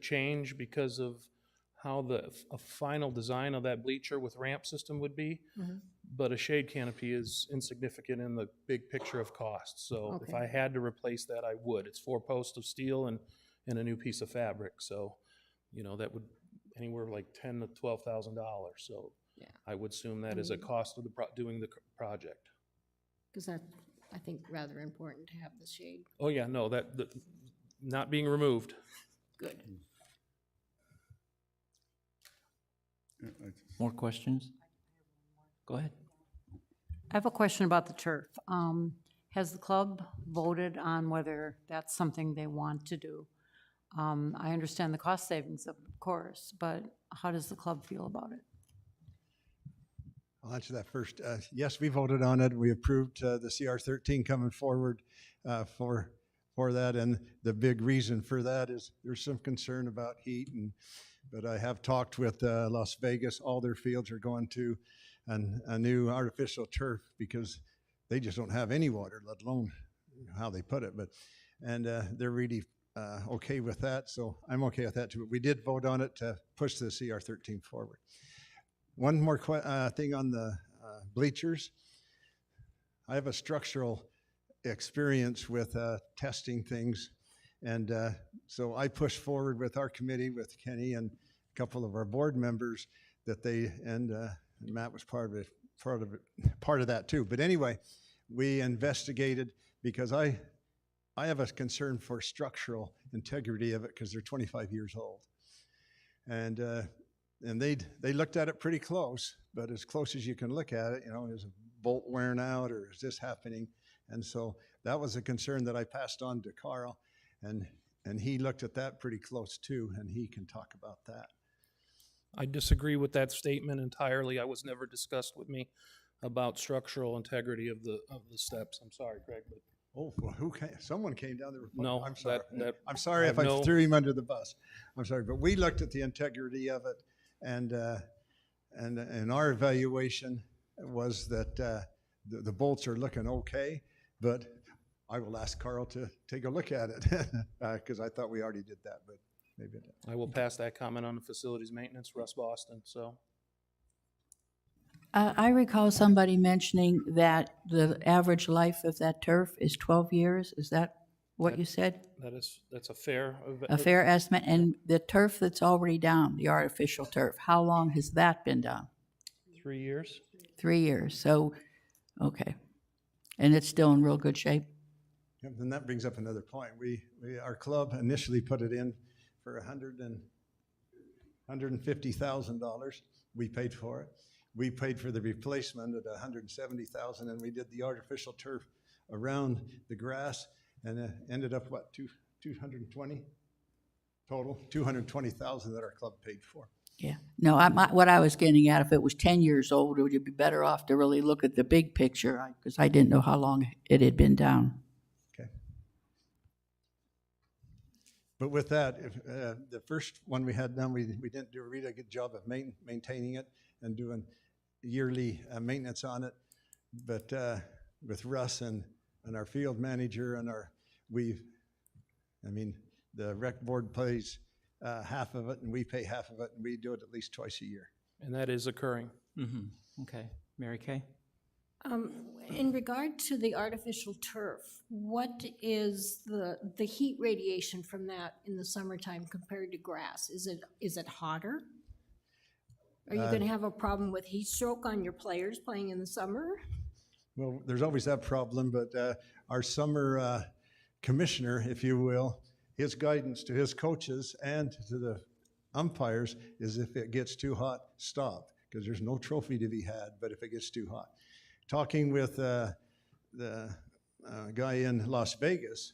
change because of how a final design of that bleacher with ramp system would be. Mhm. But a shade canopy is insignificant in the big picture of cost. So if Okay. I had to replace that, I would. It's 4 posts of steel and a new piece of fabric. So, that would anywhere like $10,000 to $12,000. So Yeah. I would assume that is a cost of doing the project. Because that's, I think, rather important to have the shade. Oh yeah, no, that not being removed. Good. More questions? Go ahead. I have a question about the turf. Has the club voted on whether that's something they want to do? I understand the cost savings, of course, but how does the club feel about it? I'll answer that first. Yes, we voted on it. We approved the CR13 coming forward for that, and the big reason for that is there's some concern about heat, but I have talked with Las Vegas. All their fields are going to a new artificial turf because they just don't have any water, let alone how they put it. And they're really okay with that, so I'm okay with that too. We did vote on it to push the CR13 forward. One more thing on the bleachers. I have a structural experience with testing things, and so I pushed forward with our committee, with Kenny and a couple of our board members, that they and Matt was part of that too. But anyway, we investigated because I have a concern for structural integrity of it because they're 25 years old, and they looked at it pretty close, but as close as you can look at it, is a bolt wearing out or is this happening? And so that was a concern that I passed on to Carl, and he looked at that pretty close too, and he can talk about that. I disagree with that statement entirely. I was never discussed with me about structural integrity of the steps. I'm sorry, Craig, but oh, well, who came? Someone came down there. No, I'm sorry. I'm I sorry if have I no- threw him under the bus. I'm sorry, but we looked at the integrity of it, and our evaluation was that the bolts are looking okay, but I will ask Carl to take a look at it because I thought we already did that, but maybe it didn't. I will pass that comment on to facilities maintenance, Russ Boston. So I recall somebody mentioning that the average life of that turf is 12 years. Is that what you said? that's a fair. A fair estimate? And the turf that's already down, the artificial turf, how long has that been down? 3 years. 3 years. So, okay. And it's still in real good shape? Yep, and that brings up another point. Our club initially put it in for $150,000. We paid for it. We paid for the replacement at $170,000, and we did the artificial turf around the grass, and it ended up, what, 220 total? 220,000 that our club paid for. Yeah. No, what I was getting at, if it was 10 years old, would you be better off to really look at the big picture? Because I didn't know how long it had been down. Okay. But with that, if, the first one we had done, we didn't do a really good job of maintaining it and doing yearly maintenance on it. But with Russ and our field manager and the rec board pays half of it, and we pay half of it, and we do it at least twice a year. And that is occurring. Mm-hmm. Okay. Mary Kay? In regard to the artificial turf, what is the heat radiation from that in the summertime compared to grass? Is it hotter? Are you going to have a problem with heat stroke on your players playing in the summer? Well, there's always that problem, but our summer commissioner, if you will, his guidance to his coaches and to the umpires is if it gets too hot, stop, because there's no trophy to be had, but if it gets too hot. Talking with the guy in Las Vegas,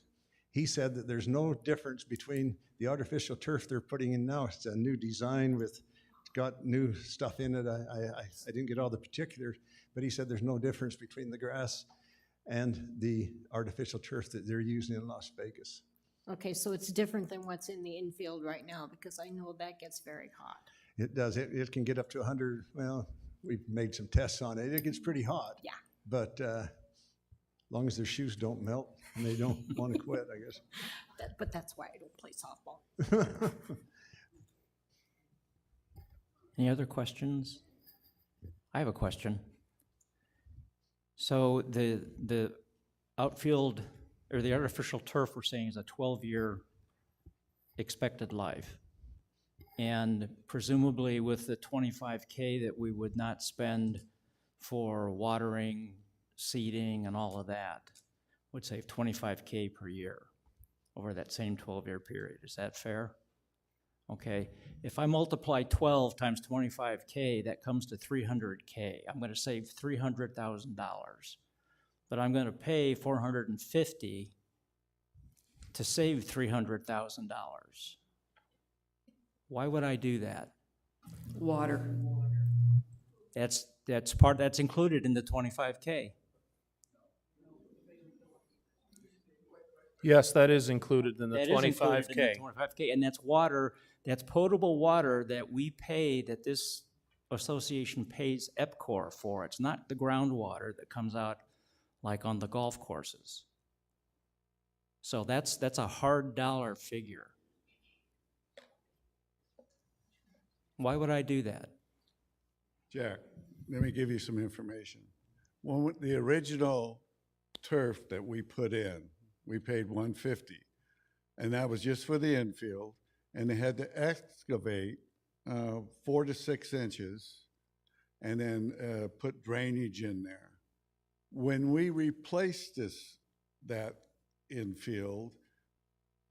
he said that there's no difference between the artificial turf they're putting in now. It's a new design it's got new stuff in it. I didn't get all the particulars, but he said there's no difference between the grass and the artificial turf that they're using in Las Vegas. Okay, so it's different than what's in the infield right now, because I know that gets very hot. It does. It can get up to 100. Well, we've made some tests on it. It gets pretty hot. Yeah. But as long as their shoes don't melt and they don't want to quit, I guess. But that's why I don't play softball. Any other questions? I have a question. So the outfield, or the artificial turf, we're saying is a 12-year expected life. And presumably with the $25K that we would not spend for watering, seeding, and all of that, would save $25K per year over that same 12-year period. Is that fair? Okay. If I multiply 12 times 25K, that comes to $300K. I'm going to save $300,000. But I'm going to pay $450 to save $300,000. Why would I do that? Water. That's included in the 25K. Yes, that is included in the That is 25K. included in the 25K, and that's water, that's potable water that we pay, that this association pays EPCOR for. It's not the groundwater that comes out like on the golf courses. So that's a hard dollar figure. Why would I do that? Jack, let me give you some information. When the original turf that we put in, we paid $150, and that was just for the infield, and they had to excavate 4 to 6 inches and then put drainage in there. When we replaced that infield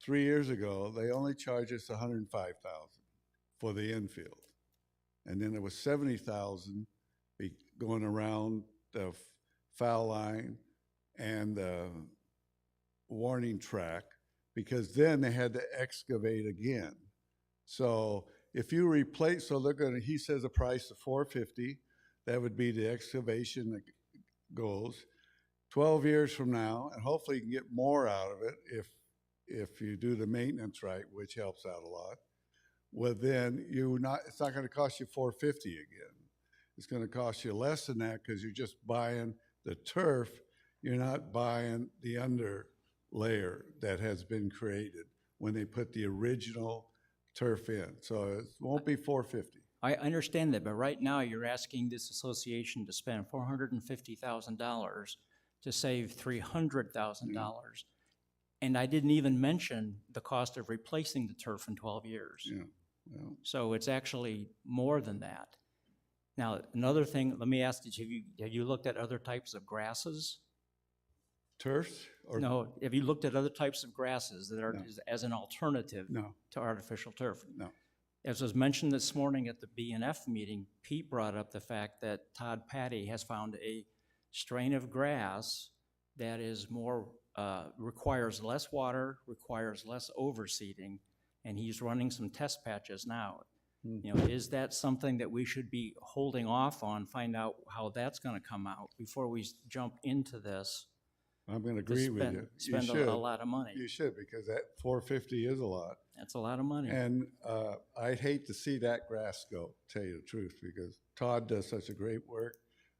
3 years ago, they only charged us $105,000 for the infield, and then there was $70,000 going around the foul line and the warning track, because then they had to excavate again. So if you replace, so he says a price of $450, that would be the excavation that goes 12 years from now, and hopefully you can get more out of it if you do the maintenance right, which helps out a lot. Well, then it's not going to cost you $450 again. It's going to cost you less than that because you're just buying the turf. You're not buying the under layer that has been created when they put the original turf in. So it won't be $450. I understand that, but right now you're asking this association to spend $450,000 to save $300,000. And I didn't even mention the cost of replacing the turf in 12 years. Yeah. Well, So it's actually more than that. Now, another thing, let me ask you, have you looked at other types of grasses? Turfs or? No, have you looked at other types of grasses that are No. as an alternative No, to artificial turf? no. As was mentioned this morning at the B&F meeting, Pete brought up the fact that Todd Patty has found a strain of grass that is more, requires less water, requires less overseeding, and he's running some test patches now. You know, is that something that we should be holding off on, find out how that's gonna come out before we jump into this? I'm going to To agree with spend- you. spend You a should. lot of money. You should, because that 450 is a lot. That's a lot of money. And I'd hate to see that grass go, tell you the truth, because Todd does such a great work.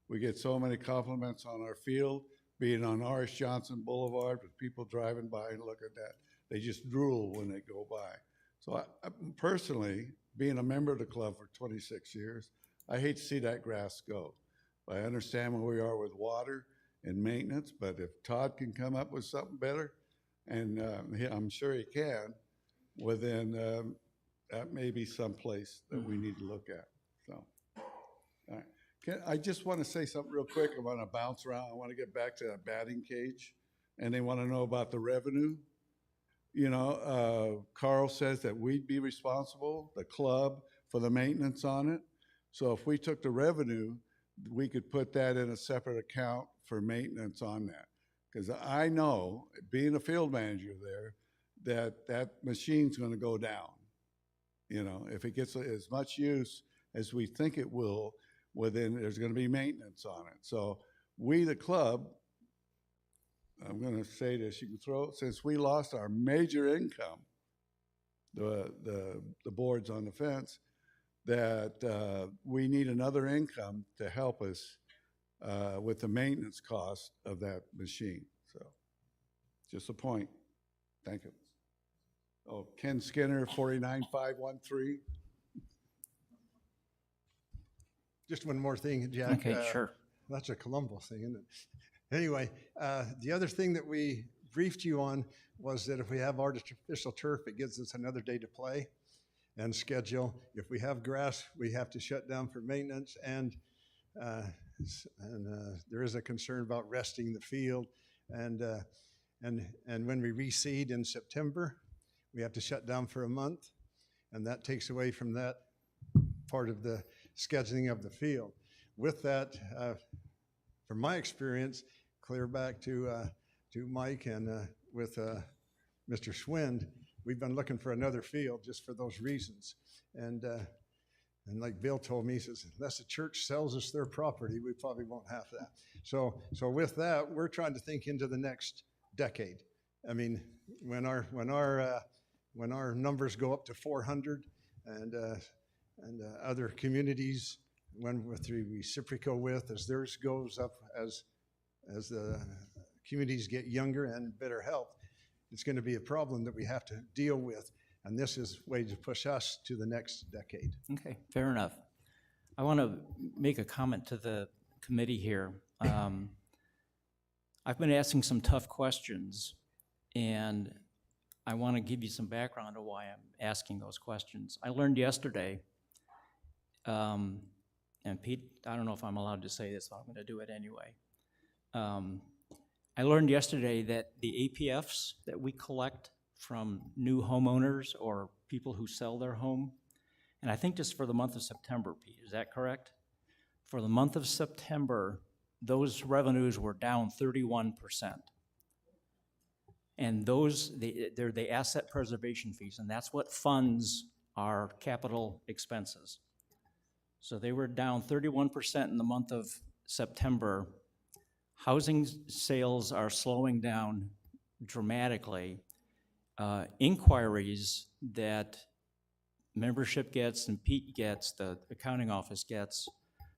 We get so many compliments on our field, being on Norris Johnson Boulevard with people driving by and look at that. They just drool when they go by. So I personally, being a member of the club for 26 years, I hate to see that grass go. I understand where we are with water and maintenance, but if Todd can come up with something better, and I'm sure he can, well then that may be someplace that we need to look at. So, all right. I just want to say something real quick. I want to bounce around. I want to get back to that batting cage, and they want to know about the revenue. You know, Carl says that we'd be responsible, the club, for the maintenance on it. So if we took the revenue, we could put that in a separate account for maintenance on that. Because I know, being a field manager there, that machine's going to go down. You know, if it gets as much use as we think it will, well, then there's going to be maintenance on it. So we, the club, I'm going to say this, you can throw, since we lost our major income, the boards on the fence, that we need another income to help us with the maintenance cost of that machine. So just a point. Thank you. Oh, Ken Skinner, 49513. Just one more thing, Jack. Okay, sure. That's a Colombo thing, isn't it? Anyway, the other thing that we briefed you on was that if we have artificial turf, it gives us another day to play and schedule. If we have grass, we have to shut down for maintenance, and there is a concern about resting the field. And when we reseed in September, we have to shut down for a month, and that takes away from that part of the scheduling of the field. With that, from my experience, clear back to Mike and with Mr. Schwind, we've been looking for another field just for those reasons. And like Bill told me, he says, unless the church sells us their property, we probably won't have that. So with that, we're trying to think into the next decade. I mean, when our numbers go up to 400 and other communities, when with the reciprocal with, as theirs goes up, as the communities get younger and better health, it's going to be a problem that we have to deal with. And this is a way to push us to the next decade. Okay, fair enough. I want to make a comment to the committee here. I've been asking some tough questions, and I want to give you some background on why I'm asking those questions. I learned yesterday, and Pete, I don't know if I'm allowed to say this, but I'm going to do it anyway. I learned yesterday that the APFs that we collect from new homeowners or people who sell their home, and I think just for the month of September, Pete, is that correct? For the month of September, those revenues were down 31%. And they're the asset preservation fees, and that's what funds our capital expenses. So they were down 31% in the month of September. Housing sales are slowing down dramatically. Inquiries that membership gets and Pete gets, the accounting office gets,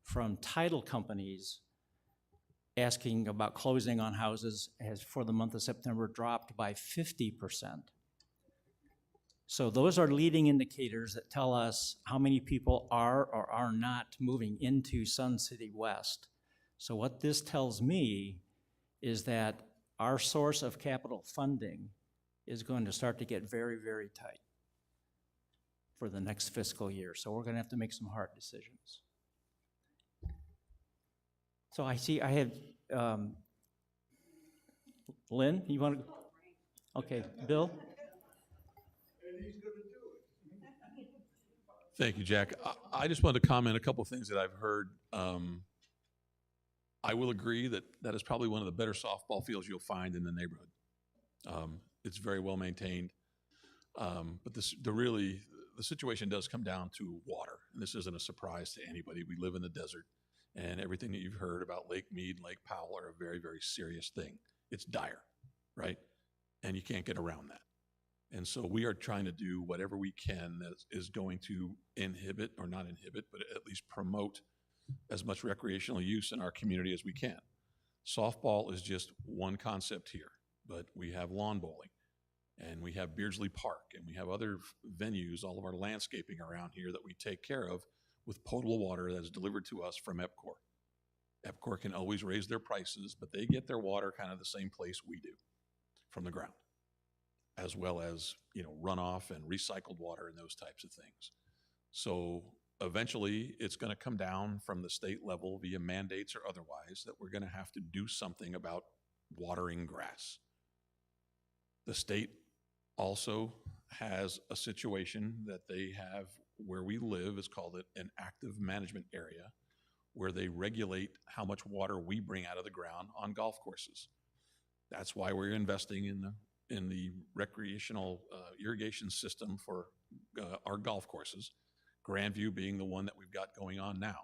from title companies asking about closing on houses has, for the month of September, dropped by 50%. So those are leading indicators that tell us how many people are or are not moving into Sun City West. So what this tells me is that our source of capital funding is going to start to get very, very tight for the next fiscal year. So we're going to have to make some hard decisions. So I see I have Lynn, you want to? Okay, Bill? Thank you, Jack. I just wanted to comment a couple of things that I've heard. I will agree that that is probably one of the better softball fields you'll find in the neighborhood. It's very well maintained. But the situation does come down to water. And this isn't a surprise to anybody. We live in the desert, and everything that you've heard about Lake Mead and Lake Powell are a very, very serious thing. It's dire, right? And you can't get around that. And so we are trying to do whatever we can that is going to inhibit, or not inhibit, but at least promote as much recreational use in our community as we can. Softball is just one concept here, but we have lawn bowling, and we have Beardsley Park, and we have other venues, all of our landscaping around here that we take care of with potable water that is delivered to us from EPCOR. EPCOR can always raise their prices, but they get their water kind of the same place we do, from the ground, as well as, runoff and recycled water and those types of things. So eventually it's going to come down from the state level via mandates or otherwise that we're going to have to do something about watering grass. The state also has a situation that they have where we live, is called an active management area, where they regulate how much water we bring out of the ground on golf courses. That's why we're investing in the recreational irrigation system for our golf courses, Grandview being the one that we've got going on now.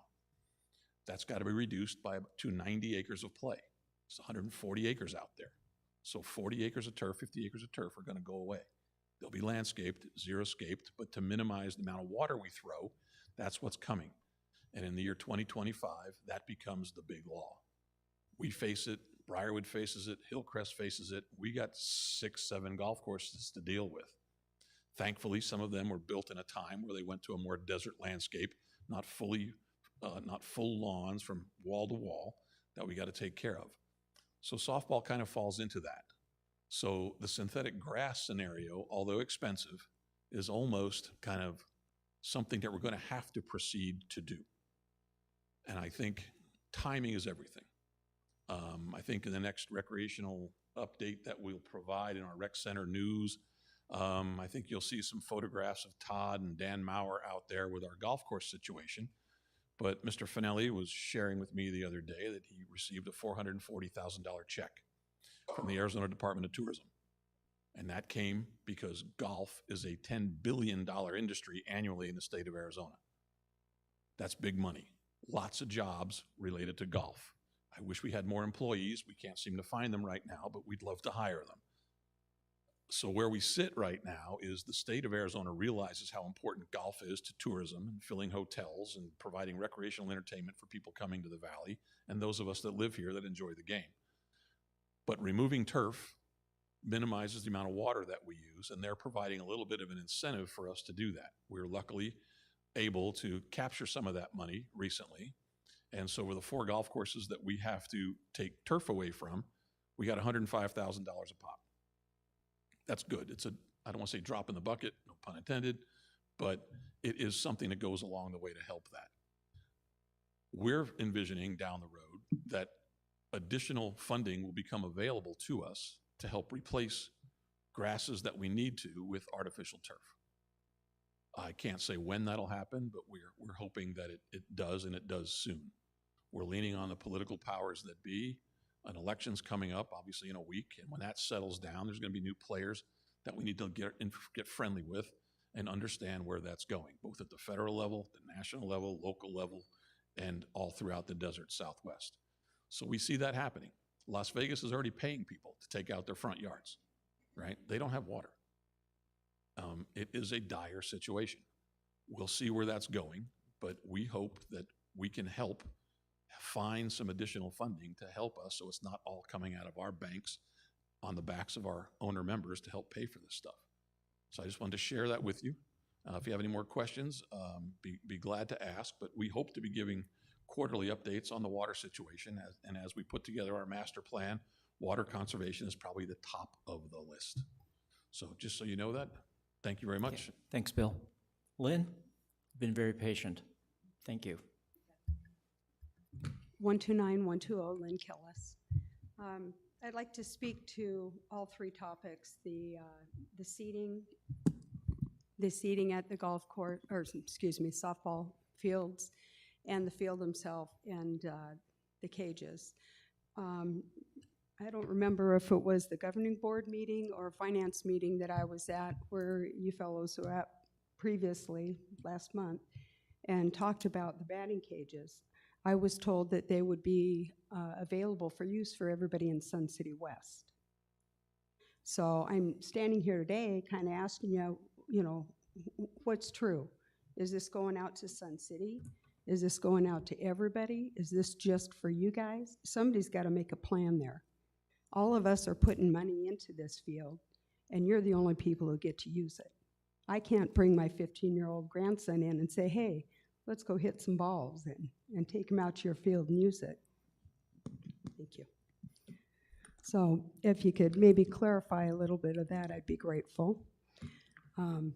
That's got to be reduced to 90 acres of play. It's 140 acres out there. So 40 acres of turf, 50 acres of turf are going to go away. They'll be landscaped, xeriscaped, but to minimize the amount of water we throw, that's what's coming. And in the year 2025, that becomes the big law. We face it, Briarwood faces it, Hillcrest faces it. We got 6, 7 golf courses to deal with. Thankfully, some of them were built in a time where they went to a more desert landscape, not full lawns from wall to wall that we got to take care of. So softball kind of falls into that. So the synthetic grass scenario, although expensive, is almost kind of something that we're going to have to proceed to do. And I think timing is everything. I think in the next recreational update that we'll provide in our rec center news, I think you'll see some photographs of Todd and Dan Maurer out there with our golf course situation. But Mr. Finelli was sharing with me the other day that he received a $440,000 check from the Arizona Department of Tourism. And that came because golf is a $10 billion industry annually in the state of Arizona. That's big money. Lots of jobs related to golf. I wish we had more employees. We can't seem to find them right now, but we'd love to hire them. So where we sit right now is the state of Arizona realizes how important golf is to tourism and filling hotels and providing recreational entertainment for people coming to the valley and those of us that live here that enjoy the game. But removing turf minimizes the amount of water that we use, and they're providing a little bit of an incentive for us to do that. We're luckily able to capture some of that money recently. And so with the 4 golf courses that we have to take turf away from, we got $105,000 a pop. That's good. It's I don't want to say drop in the bucket, no pun intended, but it is something that goes along the way to help that. We're envisioning down the road that additional funding will become available to us to help replace grasses that we need to with artificial turf. I can't say when that'll happen, but we're hoping that it does, and it does soon. We're leaning on the political powers that be. An election's coming up, obviously, in a week, and when that settles down, there's going to be new players that we need to get friendly with and understand where that's going, both at the federal level, the national level, local level, and all throughout the desert Southwest. So we see that happening. Las Vegas is already paying people to take out their front yards, right? They don't have water. It is a dire situation. We'll see where that's going, but we hope that we can help find some additional funding to help us so it's not all coming out of our banks on the backs of our owner members to help pay for this stuff. So I just wanted to share that with you. If you have any more questions, be glad to ask, but we hope to be giving quarterly updates on the water situation, and as we put together our master plan, water conservation is probably the top of the list. So just so you know that, thank you very much. Okay. Thanks, Bill. Lynn, you've been very patient. Thank you. 129120, Lynn Killis. I'd like to speak to all three topics, the seating at the golf court, or excuse me, softball fields, and the field themselves, and the cages. I don't remember if it was the governing board meeting or finance meeting that I was at where you fellows were at previously last month and talked about the batting cages. I was told that they would be available for use for everybody in Sun City West. So I'm standing here today kind of asking you, what's true? Is this going out to Sun City? Is this going out to everybody? Is this just for you guys? Somebody's got to make a plan there. All of us are putting money into this field, and you're the only people who get to use it. I can't bring my 15-year-old grandson in and say, hey, let's go hit some balls and take him out to your field and use it. Thank you. So if you could maybe clarify a little bit of that, I'd be grateful. When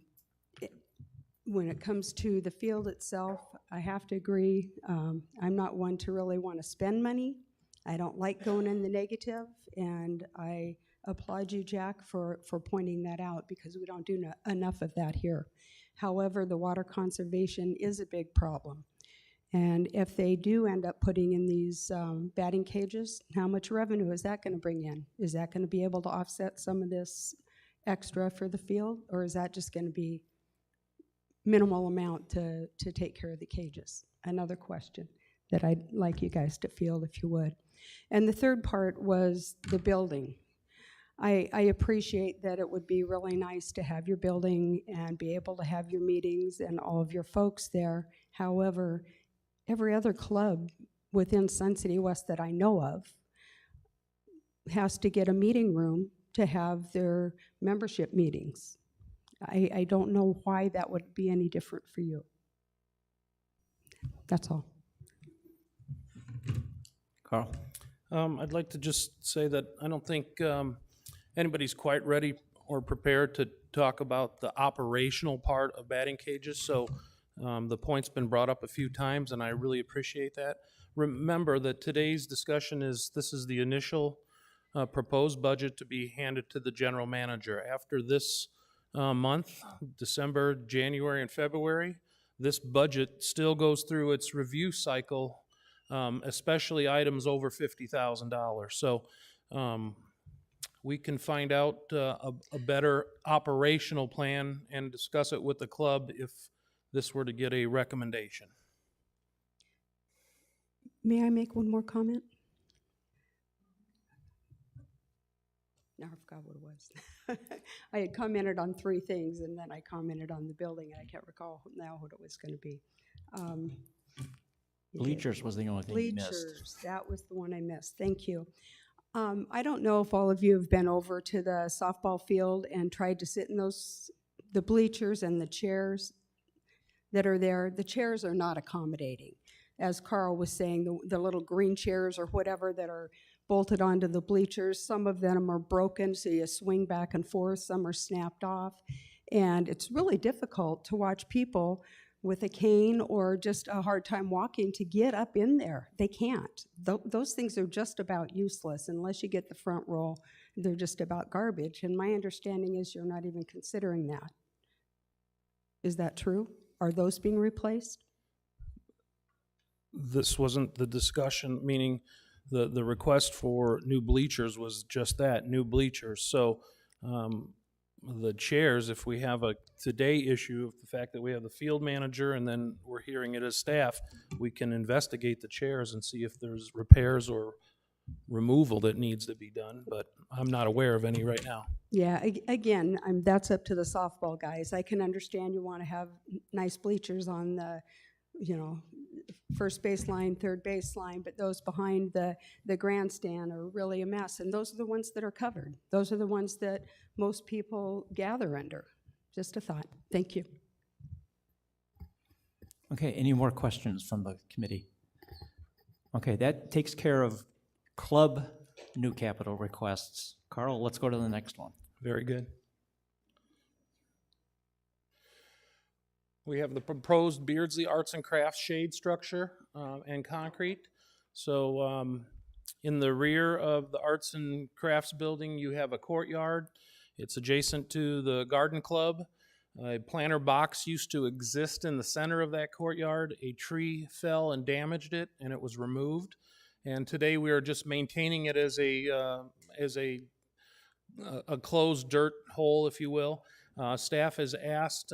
it comes to the field itself, I have to agree. I'm not one to really want to spend money. I don't like going in the negative, and I applaud you, Jack, for pointing that out because we don't do enough of that here. However, the water conservation is a big problem. And if they do end up putting in these batting cages, how much revenue is that going to bring in? Is that going to be able to offset some of this extra for the field, or is that just going to be minimal amount to take care of the cages? Another question that I'd like you guys to field, if you would. And the third part was the building. I appreciate that it would be really nice to have your building and be able to have your meetings and all of your folks there. However, every other club within Sun City West that I know of has to get a meeting room to have their membership meetings. I don't know why that would be any different for you. That's all. Carl? I'd like to just say that I don't think anybody's quite ready or prepared to talk about the operational part of batting cages. So the point's been brought up a few times, and I really appreciate that. Remember that today's discussion this is the initial proposed budget to be handed to the general manager. After this month, December, January, and February, this budget still goes through its review cycle, especially items over $50,000. So we can find out a better operational plan and discuss it with the club if this were to get a recommendation. May I make one more comment? No, I forgot what it was. I had commented on 3 things, and then I commented on the building, and I can't recall now what it was going to be. Bleachers was the only thing you missed. Bleachers, that was the one I missed. Thank you. I don't know if all of you have been over to the softball field and tried to sit in the bleachers and the chairs that are there. The chairs are not accommodating. As Carl was saying, the little green chairs or whatever that are bolted onto the bleachers, some of them are broken, so you swing back and forth. Some are snapped off. And it's really difficult to watch people with a cane or just a hard time walking to get up in there. They can't. Those things are just about useless. Unless you get the front row, they're just about garbage. And my understanding is you're not even considering that. Is that true? Are those being replaced? This wasn't the discussion, meaning the request for new bleachers was just that, new bleachers. So the chairs, if we have a today issue of the fact that we have the field manager and then we're hearing it as staff, we can investigate the chairs and see if there's repairs or removal that needs to be done, but I'm not aware of any right now. Yeah, again, that's up to the softball guys. I can understand you want to have nice bleachers on the, first baseline, third baseline, but those behind the grandstand are really a mess, and those are the ones that are covered. Those are the ones that most people gather under. Just a thought. Thank you. Okay, any more questions from the committee? Okay, that takes care of club new capital requests. Carl, let's go to the next one. Very good. We have the proposed Beardsley Arts and Crafts shade structure and concrete. So In the rear of the Arts and Crafts building, you have a courtyard. It's adjacent to the garden club. A planter box used to exist in the center of that courtyard. A tree fell and damaged it, and it was removed. And today we are just maintaining it as a closed dirt hole, if you will. Staff has asked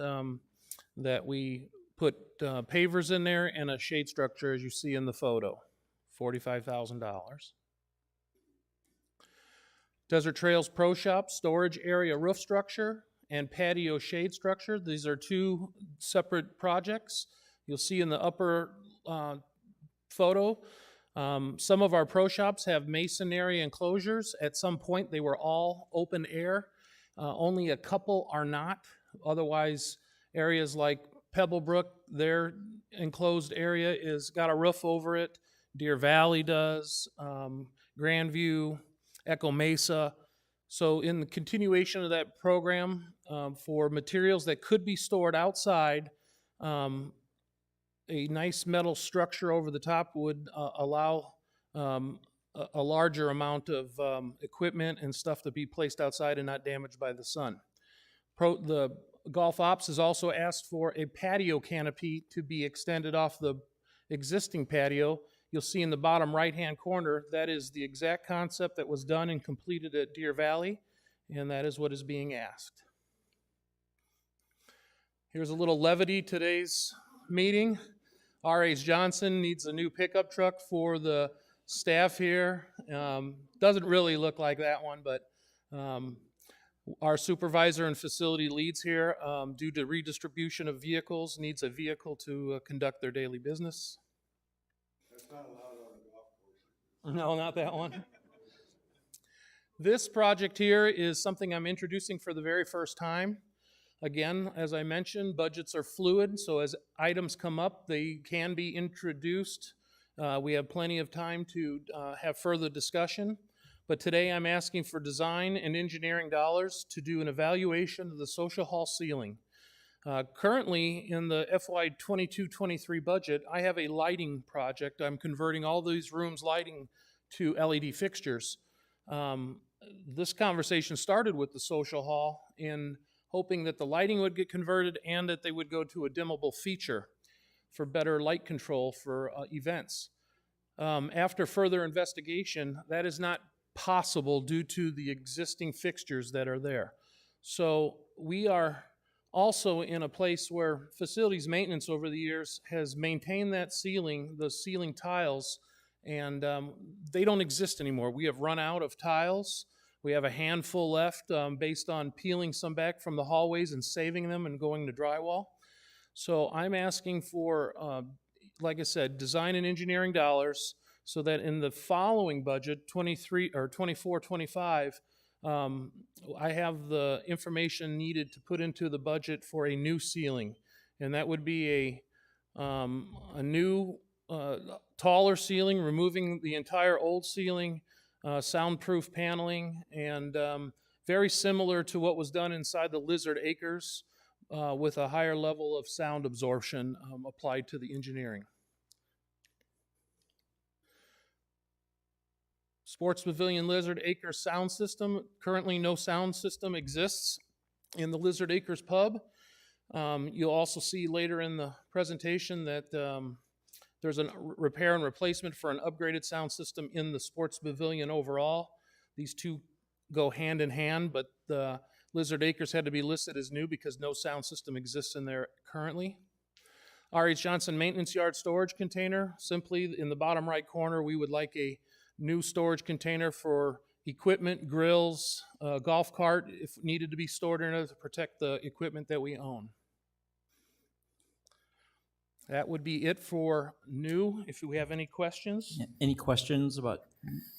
that we put pavers in there and a shade structure, as you see in the photo, $45,000. Desert Trails Pro Shop, storage area roof structure, and patio shade structure. These are two separate projects. You'll see in the upper photo, some of our pro shops have masonry enclosures. At some point, they were all open air. Only a couple are not. Otherwise, areas like Pebblebrook, their enclosed area is got a roof over it. Deer Valley does, Grandview, Echo Mesa. So in the continuation of that program, for materials that could be stored outside, a nice metal structure over the top would allow a larger amount of equipment and stuff to be placed outside and not damaged by the sun. The Golf Ops has also asked for a patio canopy to be extended off the existing patio. You'll see in the bottom right-hand corner, that is the exact concept that was done and completed at Deer Valley, and that is what is being asked. Here's a little levity today's meeting. R.H. Johnson needs a new pickup truck for the staff here. Doesn't really look like that one, but our supervisor and facility leads here, due to redistribution of vehicles, needs a vehicle to conduct their daily business. That's not allowed on a golf course. No, not that one. This project here is something I'm introducing for the very first time. Again, as I mentioned, budgets are fluid, so as items come up, they can be introduced. We have plenty of time to have further discussion. But today I'm asking for design and engineering dollars to do an evaluation of the social hall ceiling. Currently, in the FY 22-23 budget, I have a lighting project. I'm converting all these rooms' lighting to LED fixtures. This conversation started with the social hall in hoping that the lighting would get converted and that they would go to a dimmable feature for better light control for events. After further investigation, that is not possible due to the existing fixtures that are there. So we are also in a place where facilities maintenance over the years has maintained that ceiling, the ceiling tiles, and they don't exist anymore. We have run out of tiles. We have a handful left based on peeling some back from the hallways and saving them and going to drywall. So I'm asking for, like I said, design and engineering dollars so that in the following budget, 24-25, I have the information needed to put into the budget for a new ceiling. And that would be a new, taller ceiling, removing the entire old ceiling, soundproof paneling, and very similar to what was done inside the Lizard Acres with a higher level of sound absorption applied to the engineering. Sports Pavilion Lizard Acres sound system. Currently no sound system exists in the Lizard Acres pub. You'll also see later in the presentation that there's a repair and replacement for an upgraded sound system in the Sports Pavilion overall. These two go hand in hand, but the Lizard Acres had to be listed as new because no sound system exists in there currently. R.H. Johnson Maintenance Yard Storage Container. Simply in the bottom right corner, we would like a new storage container for equipment, grills, golf cart, if needed to be stored in order to protect the equipment that we own. That would be it for new. If we have any questions. Yeah, any questions about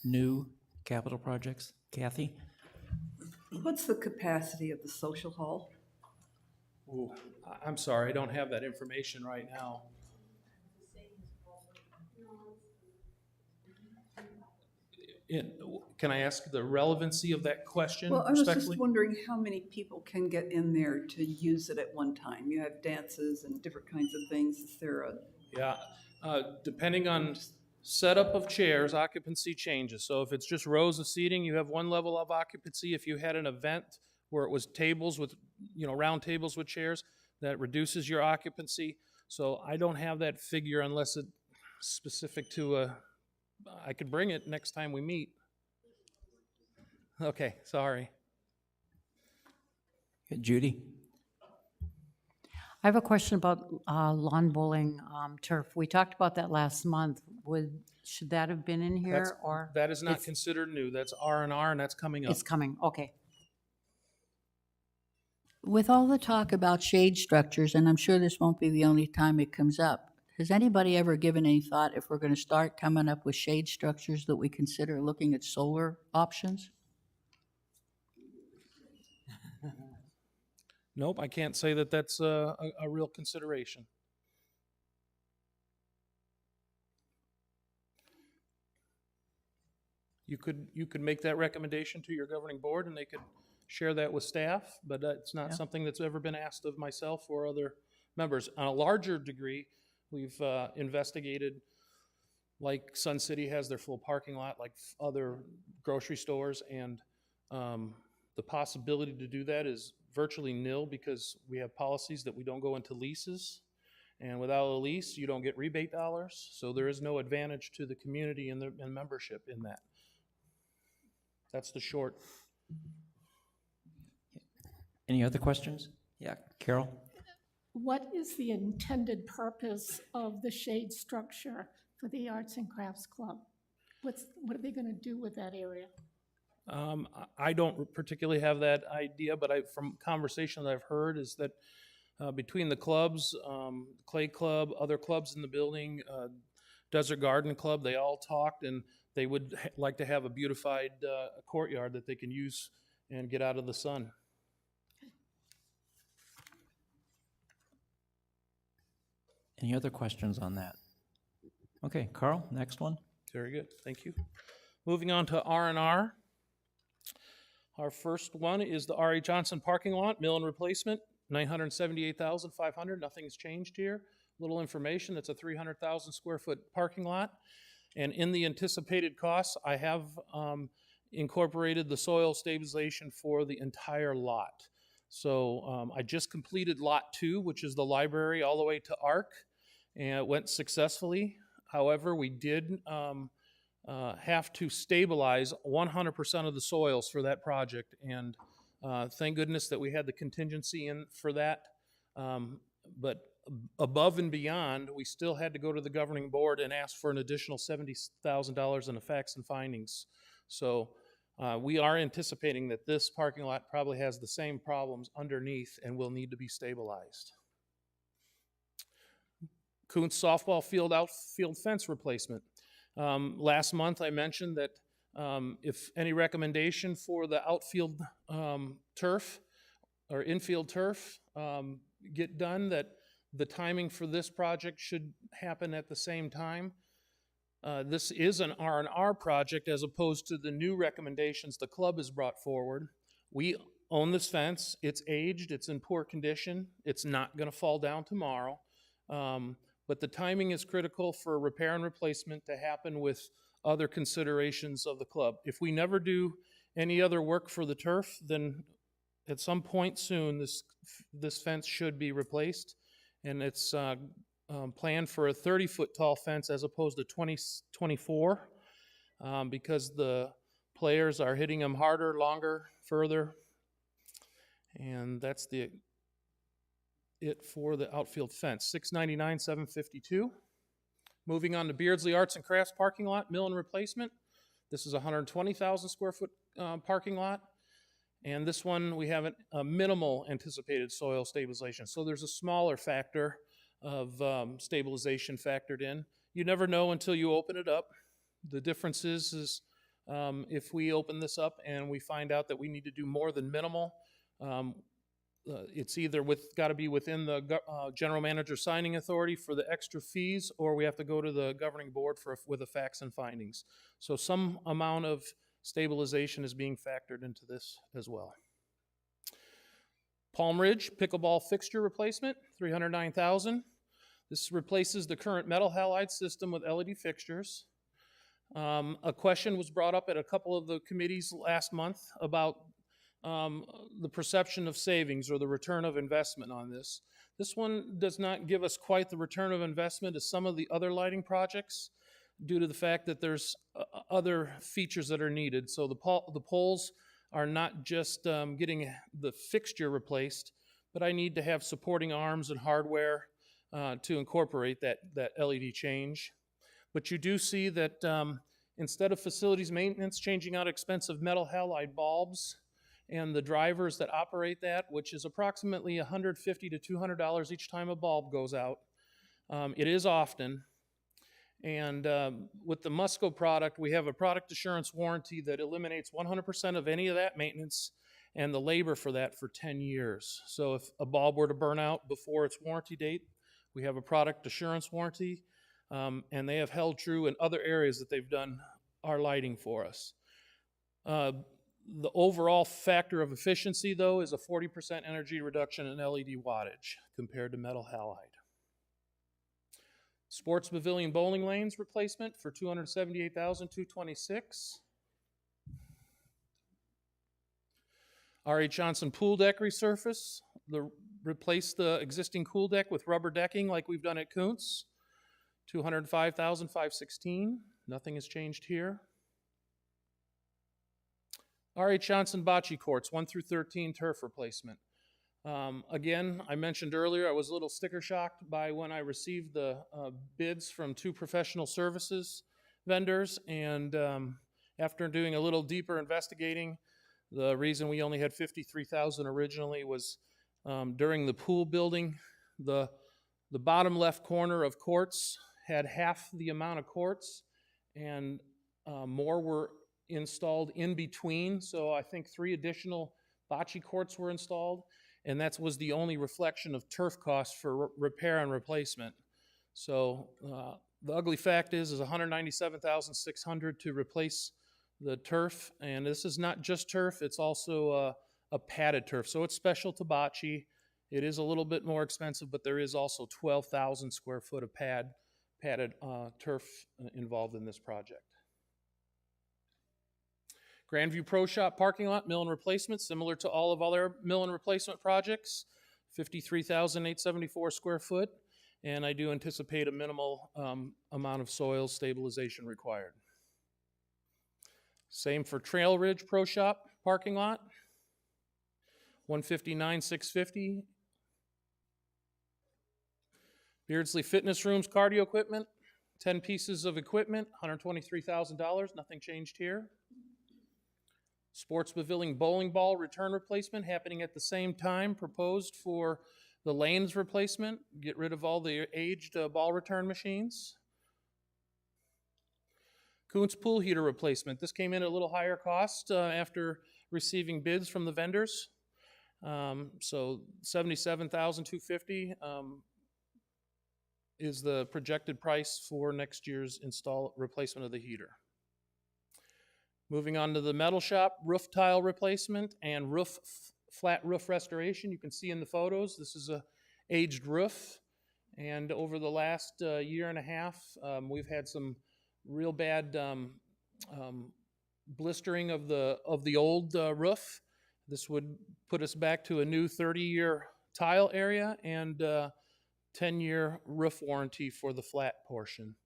new capital projects? Kathy? What's the capacity of the social hall? Ooh, I'm sorry, I don't have that information right now. Can I ask the relevancy of that question? Well, I was respectfully? just wondering how many people can get in there to use it at one time. You have dances and different kinds of things. Is there a... Yeah, depending on Setup of chairs, occupancy changes. So if it's just rows of seating, you have one level of occupancy. If you had an event where it was tables with, round tables with chairs, that reduces your occupancy. So I don't have that figure unless it's specific to I could bring it next time we meet. Okay, sorry. Judy? I have a question about lawn bowling turf. We talked about that last month. Should that have been in here, or? That is not It's- considered new. That's R&R, and that's coming up. It's coming, okay. With all the talk about shade structures, and I'm sure this won't be the only time it comes up, has anybody ever given any thought if we're going to start coming up with shade structures that we consider looking at solar options? Nope, I can't say that that's a real consideration. You could make that recommendation to your governing board, and they could share that with staff, but it's not something that's ever been asked of myself or other members. On a larger degree, we've investigated, like Sun City has their full parking lot, like other grocery stores, and the possibility to do that is virtually nil because we have policies that we don't go into leases, and without a lease, you don't get rebate dollars, so there is no advantage to the community and membership in that. That's the short. Any other questions? Yeah, Carol? What is the intended purpose of the shade structure for the Arts and Crafts Club? What are they going to do with that area? I don't particularly have that idea, but from conversations I've heard is that between the clubs, Clay Club, other clubs in the building, Desert Garden Club, they all talked, and they would like to have a beautified courtyard that they can use and get out of the sun. Any other questions on that? Okay, Carl, next one. Very good, thank you. Moving on to R&R. Our first one is the R.A. Johnson parking lot, mill and replacement, $978,500. Nothing's changed here. Little information, it's a 300,000 square foot parking lot. And in the anticipated costs, I have incorporated the soil stabilization for the entire lot. So I just completed lot 2, which is the library all the way to ARC, and it went successfully. However, we did have to stabilize 100% of the soils for that project, and thank goodness that we had the contingency in for that. But above and beyond, we still had to go to the governing board and ask for an additional $70,000 in effects and findings. So we are anticipating that this parking lot probably has the same problems underneath and will need to be stabilized. Kuntz softball field outfield fence replacement. Last month I mentioned that if any recommendation for the outfield turf or infield turf get done, that the timing for this project should happen at the same time. This is an R&R project as opposed to the new recommendations the club has brought forward. We own this fence. It's aged. It's in poor condition. It's not going to fall down tomorrow. But the timing is critical for repair and replacement to happen with other considerations of the club. If we never do any other work for the turf, then at some point soon this fence should be replaced. And it's planned for a 30-foot tall fence as opposed to 24 because the players are hitting them harder, longer, further. And that's it for the outfield fence. $699,752. Moving on to Beardsley Arts and Crafts parking lot, mill and replacement. This is a 120,000 square foot parking lot. And this one, we have a minimal anticipated soil stabilization. So there's a smaller factor of stabilization factored in. You never know until you open it up. The difference is if we open this up and we find out that we need to do more than minimal, it's either got to be within the general manager signing authority for the extra fees, or we have to go to the governing board with the facts and findings. So some amount of stabilization is being factored into this as well. Palm Ridge pickleball fixture replacement, $309,000. This replaces the current metal halide system with LED fixtures. A question was brought up at a couple of the committees last month about the perception of savings or the return of investment on this. This one does not give us quite the return of investment as some of the other lighting projects due to the fact that there's other features that are needed. So the poles are not just getting the fixture replaced, but I need to have supporting arms and hardware to incorporate that LED change. But you do see that instead of facilities maintenance changing out expensive metal halide bulbs and the drivers that operate that, which is approximately $150 to $200 each time a bulb goes out, it is often. And with the Musco product, we have a product assurance warranty that eliminates 100% of any of that maintenance and the labor for that for 10 years. So if a bulb were to burn out before its warranty date, we have a product assurance warranty, and they have held true in other areas that they've done our lighting for us. The overall factor of efficiency, though, is a 40% energy reduction in LED wattage compared to metal halide. Sports Pavilion bowling lanes replacement for $278,226. R.H. Johnson pool deck resurface. Replace the existing pool deck with rubber decking like we've done at Kuntz. $205,516. Nothing has changed here. R.H. Johnson bocce courts, 1 through 13 turf replacement. Again, I mentioned earlier I was a little sticker shocked by when I received the bids from 2 professional services vendors, and after doing a little deeper investigating, the reason we only had $53,000 originally was during the pool building, the bottom left corner of courts had half the amount of courts, and more were installed in between. So I think 3 additional bocce courts were installed, and that was the only reflection of turf costs for repair and replacement. So the ugly fact is $197,600 to replace the turf, and this is not just turf, it's also a padded turf. So it's special to bocce. It is a little bit more expensive, but there is also 12,000 square foot of padded turf involved in this project. Grandview Pro Shop parking lot, mill and replacement, similar to all of other mill and replacement projects, 53,874 square foot, and I do anticipate a minimal amount of soil stabilization required. Same for Trail Ridge Pro Shop parking lot, 159,650. Beardsley Fitness Rooms cardio equipment, 10 pieces of equipment, $123,000, nothing changed here. Sports Pavilion bowling ball return replacement happening at the same time, proposed for the lanes replacement, get rid of all the aged ball return machines. Kuntz pool heater replacement. This came in at a little higher cost after receiving bids from the vendors. So $77,250 is the projected price for next year's replacement of the heater. Moving on to the metal shop, roof tile replacement and flat roof restoration. You can see in the photos, this is a aged roof, and over the last year and a half, we've had some real bad blistering of the old roof. This would put us back to a new 30-year tile area and 10-year roof warranty for the flat portion.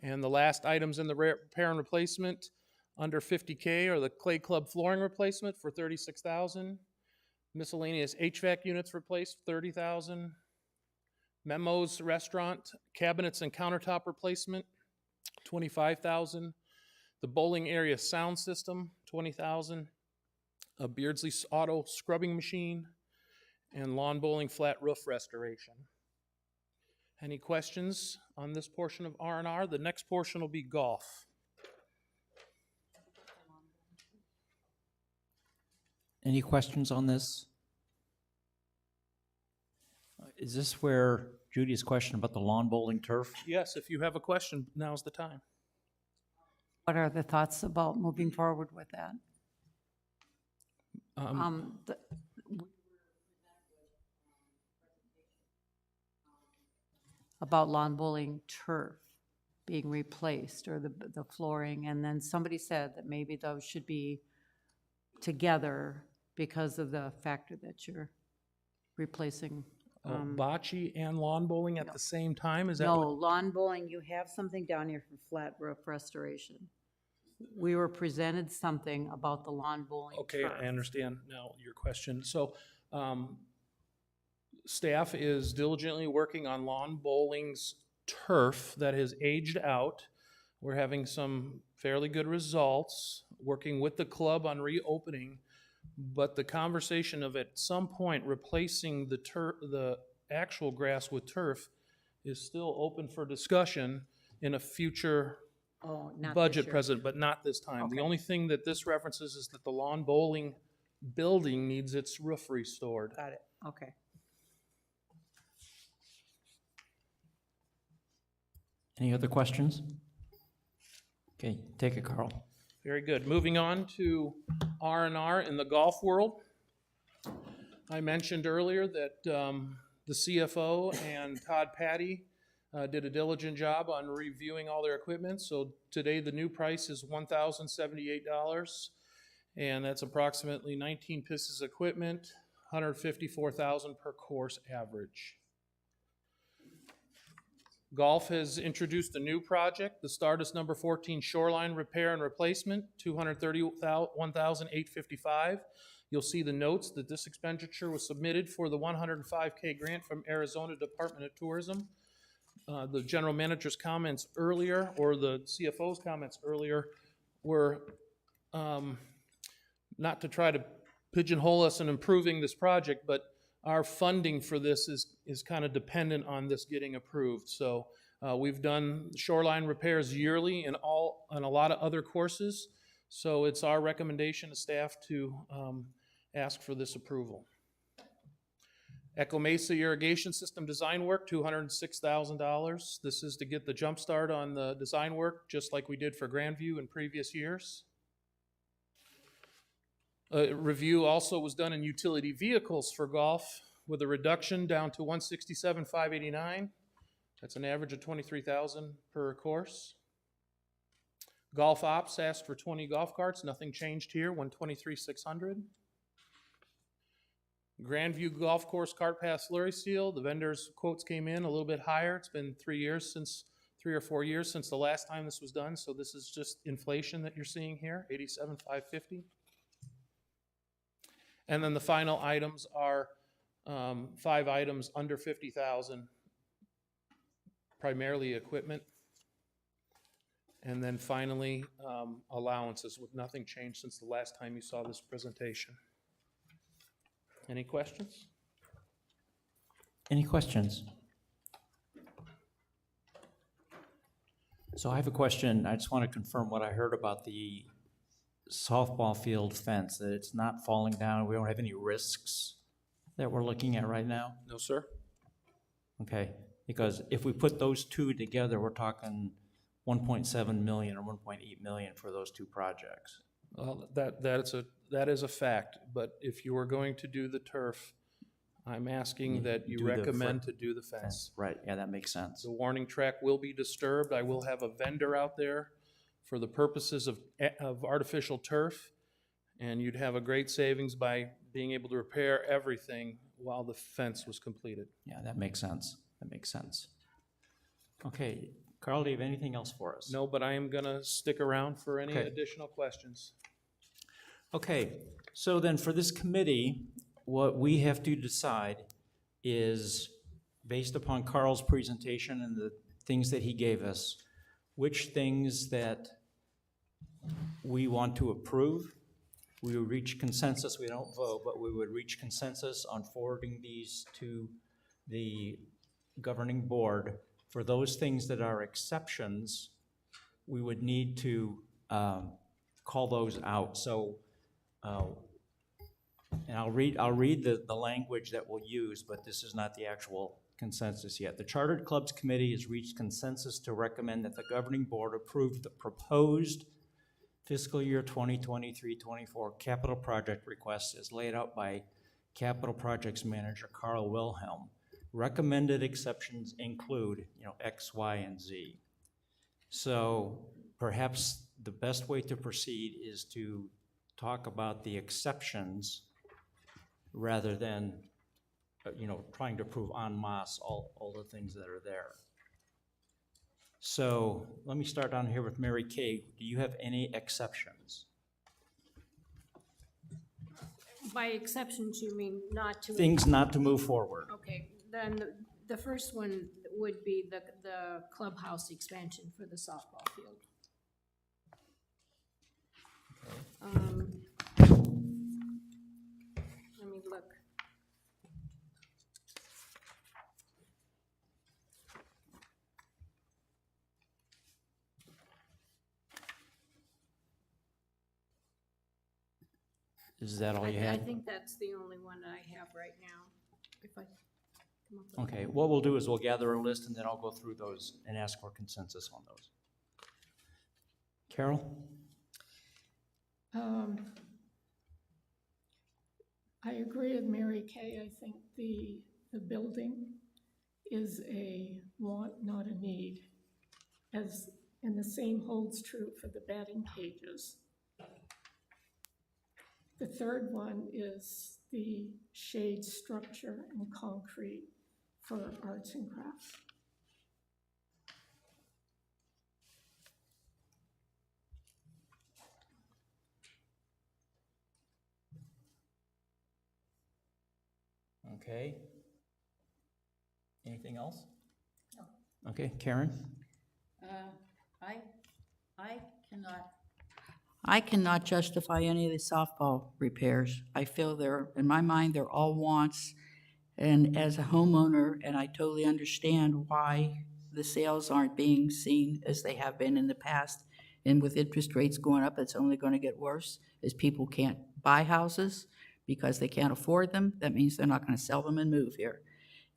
And the last items in the repair and replacement under $50K are the Clay Club flooring replacement for $36,000. Miscellaneous HVAC units replaced, $30,000. Memo's restaurant cabinets and countertop replacement, $25,000. The bowling area sound system, $20,000. A Beardsley auto scrubbing machine, and lawn bowling flat roof restoration. Any questions on this portion of R&R? The next portion will be golf. Any questions on this? Is this where Judy's question about the lawn bowling turf? Yes, if you have a question, now's the time. What are the thoughts about moving forward with that? About lawn bowling turf. being replaced, or the flooring, and then somebody said that maybe those should be together because of the factor that you're replacing. Bocce and lawn bowling at the same time, is that No, what? lawn bowling, you have something down here for flat roof restoration. We were presented something about the lawn bowling Okay, turf. I understand now your question. So, staff is diligently working on lawn bowling's turf that has aged out. We're having some fairly good results, working with the club on reopening, but the conversation of at some point replacing the actual grass with turf is still open for discussion in a future Oh, not this budget year. president, but not this time. The Okay. only thing that this references is that the lawn bowling building needs its roof restored. Got it, okay. Any other questions? Okay, take it, Carl. Very good. Moving on to R&R in the golf world. I mentioned earlier that the CFO and Todd Patty did a diligent job on reviewing all their equipment. So today the new price is $1,078, and that's approximately 19 pieces of equipment, $154,000 per course average. Golf has introduced a new project. The start is number 14 shoreline repair and replacement, $231,855. You'll see the notes that this expenditure was submitted for the 105K grant from Arizona Department of Tourism. The general manager's comments earlier, or the CFO's comments earlier, were not to try to pigeonhole us in improving this project, but our funding for this is kind of dependent on this getting approved. So we've done shoreline repairs yearly in a lot of other courses. So it's our recommendation to staff to ask for this approval. Echo Mesa irrigation system design work, $206,000. This is to get the jump start on the design work, just like we did for Grandview in previous years. A review also was done in utility vehicles for golf with a reduction down to $167,589. That's an average of $23,000 per course. Golf Ops asked for 20 golf carts. Nothing changed here, $123,600. Grandview Golf Course Cart Path Slurry Seal. The vendor's quotes came in a little bit higher. It's been 3 or 4 years since the last time this was done. So this is just inflation that you're seeing here, $87,550. And then the final items are 5 items under $50,000, primarily equipment. And then finally, allowances, with nothing changed since the last time you saw this presentation. Any questions? Any questions? So I have a question. I just want to confirm what I heard about the softball field fence, that it's not falling down. We don't have any risks that we're looking at right now? No, sir. Okay, because if we put those two together, we're talking 1.7 million or 1.8 million for those two projects. Well, that is a fact, but if you were going to do the turf, I'm asking that you do the recommend to do the fence. Right, yeah, that makes sense. The warning track will be disturbed. I will have a vendor out there for the purposes of artificial turf, and you'd have a great savings by being able to repair everything while the fence was completed. Yeah, that makes sense. That makes sense. Okay, Carl, do you have anything else for us? No, but I am gonna stick around for any Okay. additional questions. Okay, so then for this committee, what we have to decide is, based upon Carl's presentation and the things that he gave us, which things that we want to approve. We would reach consensus, we don't vote, but we would reach consensus on forwarding these to the governing board. For those things that are exceptions, we would need to call those out. So, and I'll read the language that we'll use, but this is not the actual consensus yet. The Chartered Clubs Committee has reached consensus to recommend that the governing board approve the proposed fiscal year 2023-24 capital project request as laid out by Capital Projects Manager Carl Wilhelm. Recommended exceptions include, X, Y, and Z. So perhaps the best way to proceed is to talk about the exceptions rather than, trying to prove en masse all the things that are there. So let me start down here with Mary Kay. Do you have any exceptions? By exceptions, you mean not to? Things not to move forward? Okay, then the first one would be the clubhouse expansion for the softball field. Let me look. Is that all you I had? think that's the only one I have right now, if I come up with. Okay, what we'll do is we'll gather a list and then I'll go through those and ask for consensus on those. Carol? I agree with Mary Kay. I think the building is a want, not a need, and the same holds true for the batting cages. The third one is the shade structure and concrete for arts and crafts. Okay. Anything else? No. Okay, Karen? I cannot justify any of the softball repairs. I feel in my mind, they're all wants. And as a homeowner, and I totally understand why the sales aren't being seen as they have been in the past. And with interest rates going up, it's only going to get worse, as people can't buy houses because they can't afford them. That means they're not going to sell them and move here.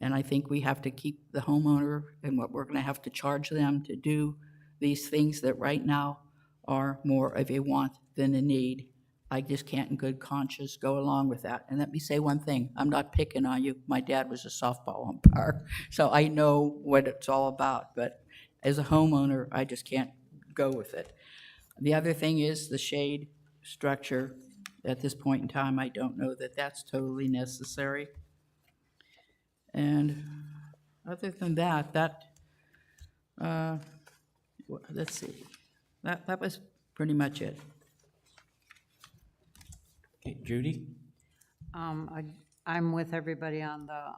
And I think we have to keep the homeowner and what we're going to have to charge them to do these things that right now are more of a want than a need. I just can't in good conscience go along with that. And let me say one thing, I'm not picking on you. My dad was a softball umpire, so I know what it's all about. But as a homeowner, I just can't go with it. The other thing is the shade structure. At this point in time, I don't know that that's totally necessary. And other than that, let's see, that was pretty much it. Okay, Judy? I'm with everybody on the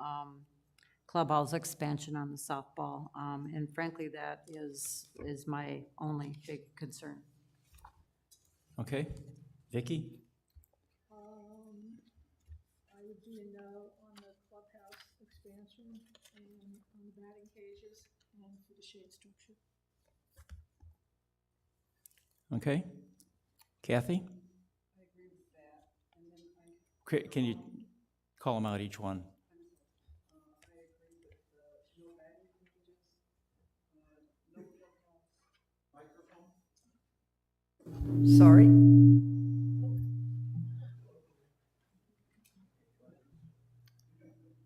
clubhouse expansion on the softball, and frankly, that is my only big concern. Okay, Vicki? I would do a no on the clubhouse expansion and on the batting cages and for the shade structure. Okay. Kathy? I agree with that. And then Can you call them out, each one? I agree with no batting cages, no clubhouse. Microphone? Sorry.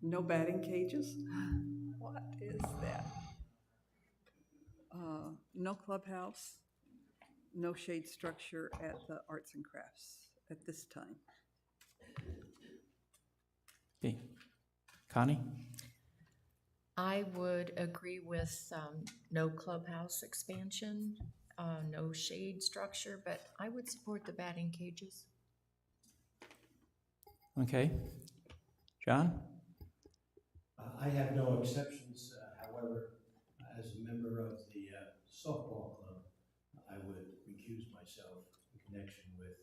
No batting cages? What is that? No clubhouse, no shade structure at the arts and crafts at this time. Okay. Connie? I would agree with no clubhouse expansion, no shade structure, but I would support the batting cages. Okay. John? I have no exceptions. However, as a member of the softball club, I would recuse myself in connection with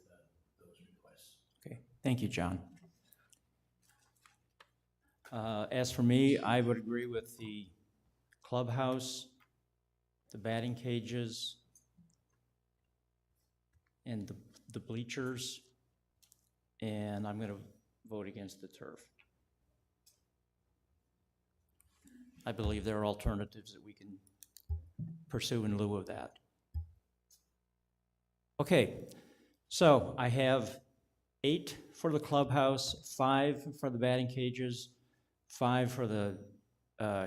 those requests. Okay, thank you, John. As for me, I would agree with the clubhouse, the batting cages, and the bleachers, and I'm going to vote against the turf. I believe there are alternatives that we can pursue in lieu of that. Okay, so I have 8 for the clubhouse, 5 for the batting cages, 5 for the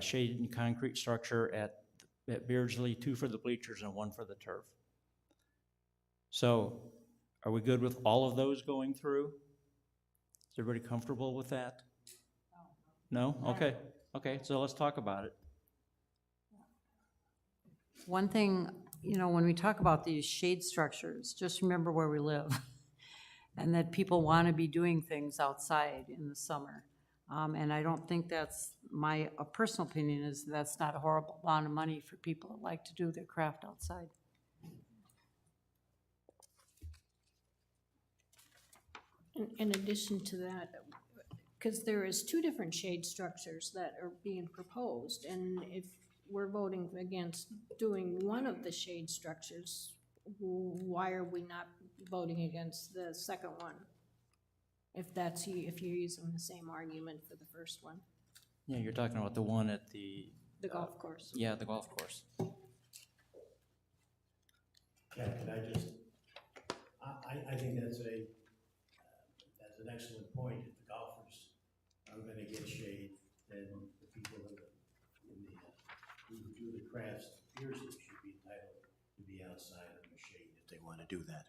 shaded and concrete structure at at Beardsley, 2 for the bleachers and 1 for the turf. So are we good with all of those going through? Is everybody comfortable with that? No? Okay, okay, so let's talk about it. One thing, you know, when we talk about these shade structures, just remember where we live. And that people want to be doing things outside in the summer. And I don't think that's, my personal opinion is that's not a horrible amount of money for people that like to do their craft outside. In addition to that, because there is 2 different shade structures that are being proposed, and if we're voting against doing one of the shade structures, why are we not voting against the second one? If that's, if you're using the same argument for the first one, Yeah, you're talking about the one at the... the golf course. Yeah, the golf course. Yeah, can I just, I think that's an excellent point. If the golfers are gonna get shade, then the people who do the crafts at Beardsley should be entitled to be outside in the shade if they wanna do that.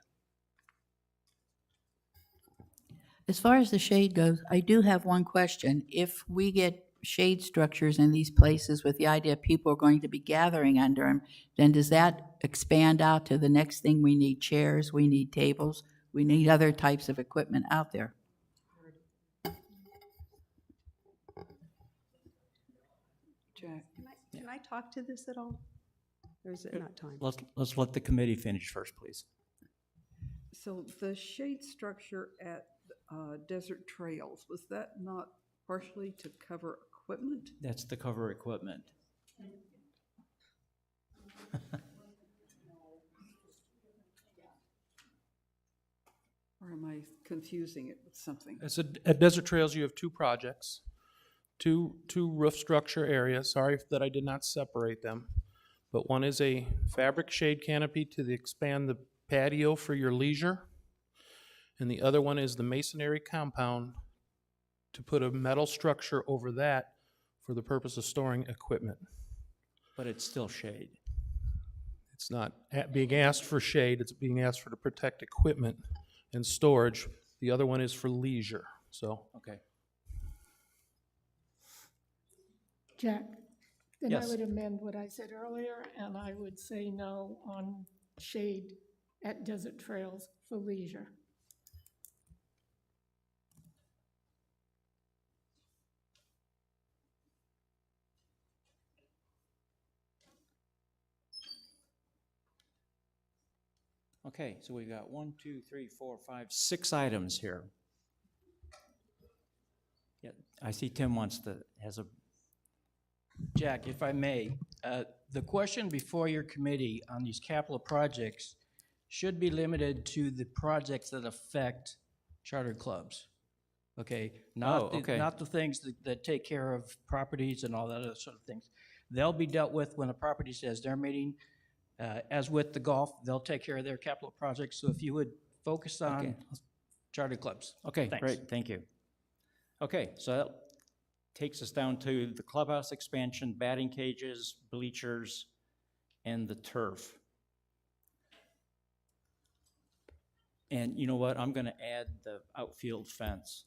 As far as the shade goes, I do have one question. If we get shade structures in these places with the idea people are going to be gathering under them, then does that expand out to the next thing? We need chairs, we need tables, we need other types of equipment out there. Jack, can I talk to this at all? Or is it not time? Let's let the committee finish first, please. So the shade structure at Desert Trails, was that not partially to cover equipment? That's to cover equipment. Or am I confusing it with something? At Desert Trails, you have 2 projects, two roof structure areas. Sorry that I did not separate them. But one is a fabric shade canopy to expand the patio for your leisure. And the other one is the masonry compound to put a metal structure over that for the purpose of storing equipment. But it's still shade. It's not being asked for shade, it's being asked for to protect equipment and storage. The other one is for leisure, so. Okay. Jack, then I Yes. would amend what I said earlier, and I would say no on shade at Desert Trails for leisure. Okay, so we've got 1, 2, 3, 4, 5, 6 items here. Yeah, I see Tim has a... Jack, if I may, the question before your committee on these capital projects should be limited to the projects that affect charter clubs. Okay? Not the things that take care of properties and all that other sort of things. They'll be dealt with when a property says they're meeting. As with the golf, they'll take care of their capital projects. So if you would focus on charter clubs. Okay, Thanks. great, thank you. Okay, so that takes us down to the clubhouse expansion, batting cages, bleachers, and the turf. And you know what? I'm going to add the outfield fence,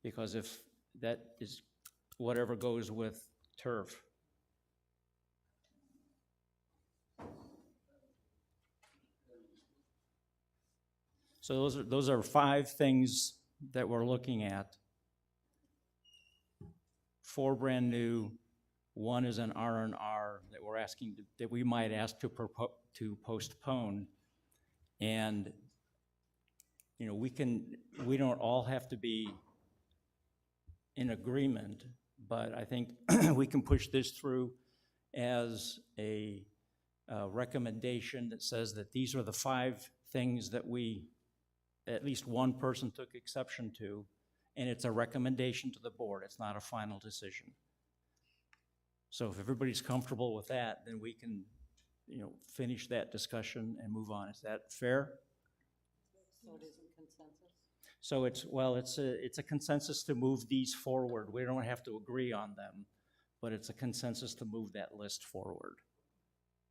because if that is whatever goes with turf. So those are 5 things that we're looking at. 4 brand new, 1 is an R&R that we're asking that we might ask to postpone. And you know, we don't all have to be in agreement, but I think we can push this through as a recommendation that says that these are the 5 things that at least one person took exception to, and it's a recommendation to the board. It's not a final decision. So if everybody's comfortable with that, then we can, you know, finish that discussion and move on. Is that fair? So it isn't consensus? So it's a consensus to move these forward. We don't have to agree on them, but it's a consensus to move that list forward.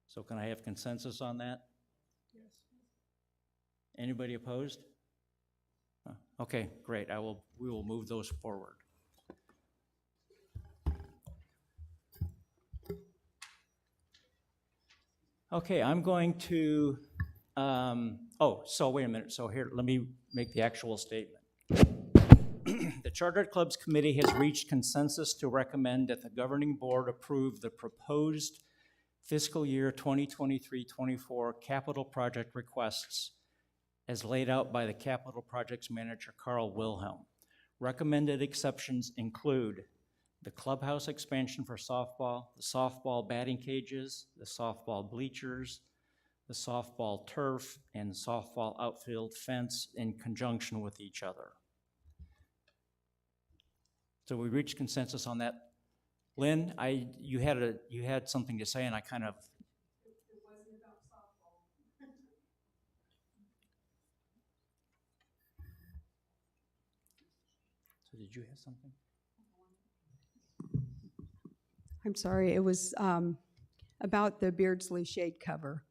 So can I have consensus on that? Yes. Anybody opposed? Okay, great. We will move those forward. Okay, I'm going to, so wait a minute. So here, let me make the actual statement. The Chartered Clubs Committee has reached consensus to recommend that the governing board approve the proposed fiscal year 2023-24 capital project requests as laid out by the capital projects manager, Carl Wilhelm. Recommended exceptions include the clubhouse expansion for softball, the softball batting cages, the softball bleachers, the softball turf, and softball outfield fence in conjunction with each other. So we reached consensus on that. Lynn, you had something to say, and I kind of. It wasn't about softball. So did you have something? I'm sorry, it was about the Beardsley shade cover.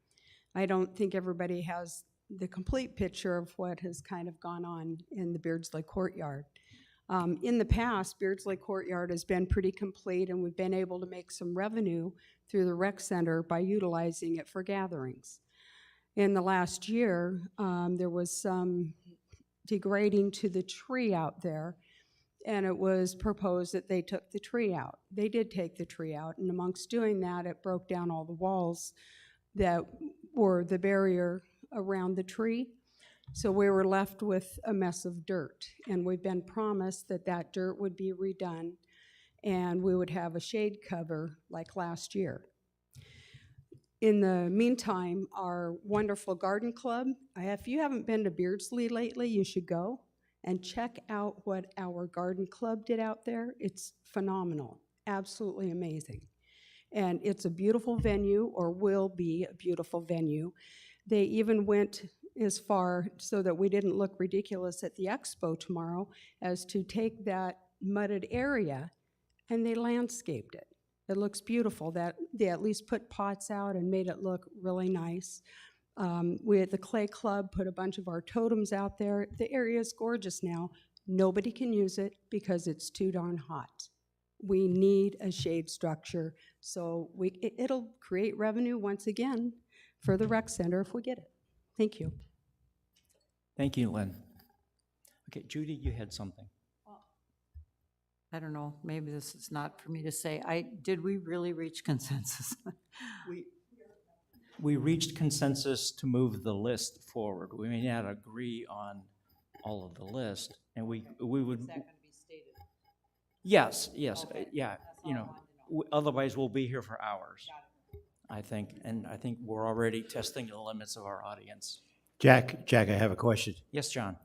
I don't think everybody has the complete picture of what has kind of gone on in the Beardsley courtyard. In the past, Beardsley Courtyard has been pretty complete, and we've been able to make some revenue through the rec center by utilizing it for gatherings. In the last year, there was some degrading to the tree out there, and it was proposed that they took the tree out. They did take the tree out, and amongst doing that, it broke down all the walls that were the barrier around the tree. So we were left with a mess of dirt, and we've been promised that that dirt would be redone and we would have a shade cover like last year. In the meantime, our wonderful garden club, if you haven't been to Beardsley lately, you should go and check out what our garden club did out there. It's phenomenal, absolutely amazing. And it's a beautiful venue, or will be a beautiful venue. They even went as far, so that we didn't look ridiculous at the expo tomorrow, as to take that mudded area and they landscaped it. It looks beautiful. That they at least put pots out and made it look really nice. We at the Clay Club put a bunch of our totems out there. The area is gorgeous now. Nobody can use it because it's too darn hot. We need a shade structure, so it'll create revenue once again for the rec center if we get it. Thank you. Thank you, Lynn. Okay, Judy, you had something. I don't know, maybe this is not for me to say. Did we really reach consensus? We reached consensus to move the list forward. We may not agree on all of the list, and we would. Is that going to be stated? Yes, okay. Yeah, otherwise we'll be here for hours, I think, and I think we're already testing the limits of our audience. Jack, I have a question. Yes, John.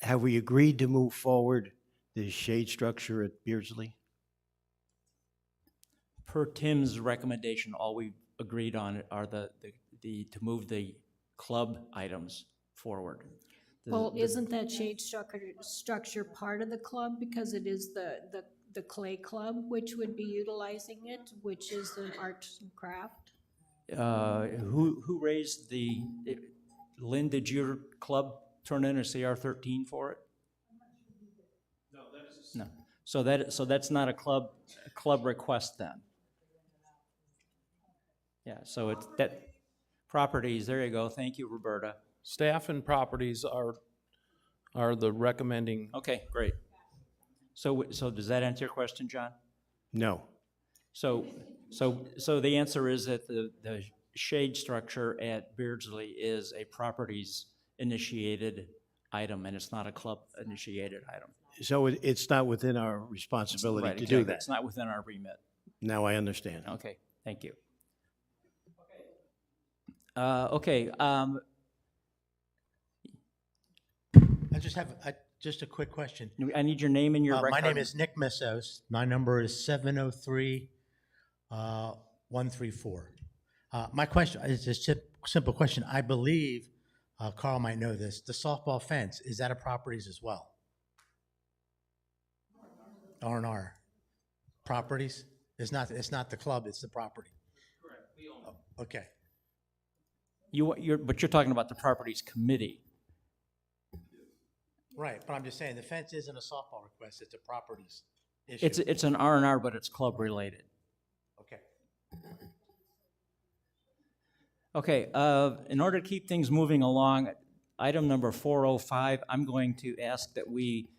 Have we agreed to move forward the shade structure at Beardsley? Per Tim's recommendation, all we agreed on are to move the club items forward. Well, isn't that shade structure part of the club, because it is the Clay Club, which would be utilizing it, which is an arts and craft? Who raised Lynn, did your club turn in a CR-13 for it? No, that is No. So that's not a club request then. Yeah, so it's that properties, there you go. Thank you, Roberta. Staff and properties are the recommending. Okay, great. So does that answer your question, John? No. So the answer is that the shade structure at Beardsley is a properties initiated item, and it's not a club initiated item. So it's not within our responsibility Right, to exactly. do that? It's not within our remit. Now I understand. Okay, thank you. Okay. I just have just a quick question. I need your name and your record. My name is Nick Missos. My number is 703-134. My question is a simple question. I believe Carl might know this. The softball fence, is that a properties as well? R&R properties? It's not the club, it's the property. Correct, we own it. Okay. But you're talking about the properties committee. Right, but I'm just saying, the fence isn't a softball request, it's a properties issue. It's an R&R, but it's club related. Okay. Okay, in order to keep things moving along, item number 405, I'm going to ask that we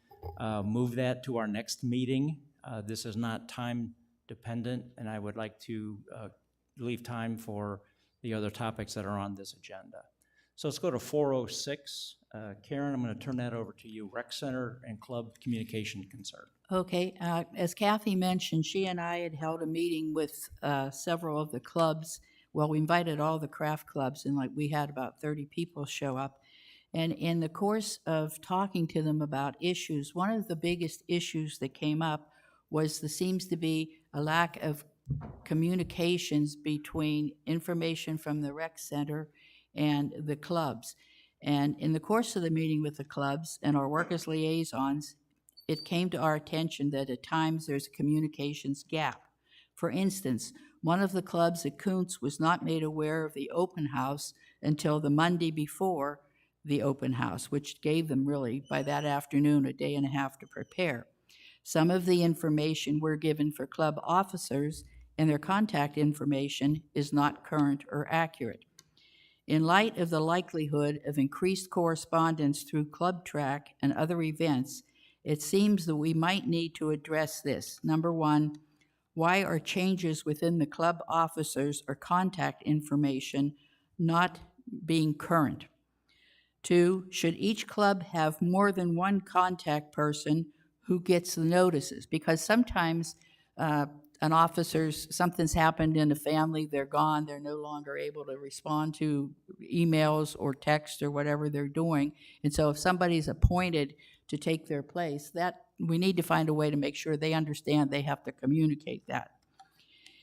move that to our next meeting. This is not time dependent, and I would like to leave time for the other topics that are on this agenda. So let's go to 406. Karen, I'm going to turn that over to you. Rec Center and Club Communication Concern. Okay, as Kathy mentioned, she and I had held a meeting with several of the clubs. Well, we invited all the craft clubs, and we had about 30 people show up. And in the course of talking to them about issues, one of the biggest issues that came up was there seems to be a lack of communications between information from the rec center and the clubs. And in the course of the meeting with the clubs and our work as liaisons, it came to our attention that at times there's a communications gap. For instance, one of the clubs at Kuntz was not made aware of the open house until the Monday before the open house, which gave them really, by that afternoon, a day and a half to prepare. Some of the information we're given for club officers and their contact information is not current or accurate. In light of the likelihood of increased correspondence through ClubTrack and other events, it seems that we might need to address this. Number one, why are changes within the club officers or contact information not being current? Two, should each club have more than one contact person who gets the notices? Because sometimes an officer's, something's happened in a family, they're gone, they're no longer able to respond to emails or text or whatever they're doing. And so if somebody's appointed to take their place, that we need to find a way to make sure they understand they have to communicate that.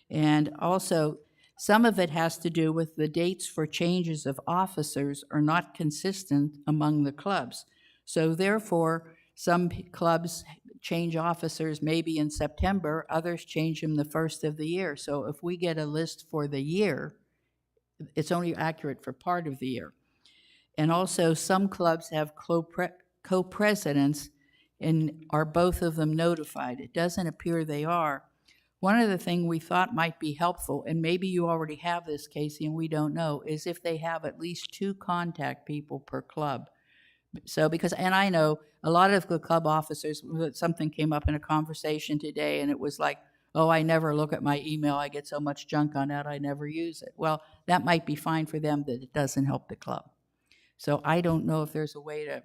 And also, some of it has to do with the dates for changes of officers are not consistent among the clubs. So therefore, some clubs change officers maybe in September, others change them the first of the year. So if we get a list for the year, it's only accurate for part of the year. And also, some clubs have co-presidents, and are both of them notified? It doesn't appear they are. One of the things we thought might be helpful, and maybe you already have this, Casey, and we don't know, is if they have at least 2 contact people per club. So because, and I know a lot of the club officers, something came up in a conversation today, and it was like, oh, I never look at my email, I get so much junk on that, I never use it. Well, that might be fine for them, but it doesn't help the club. So I don't know if there's a way to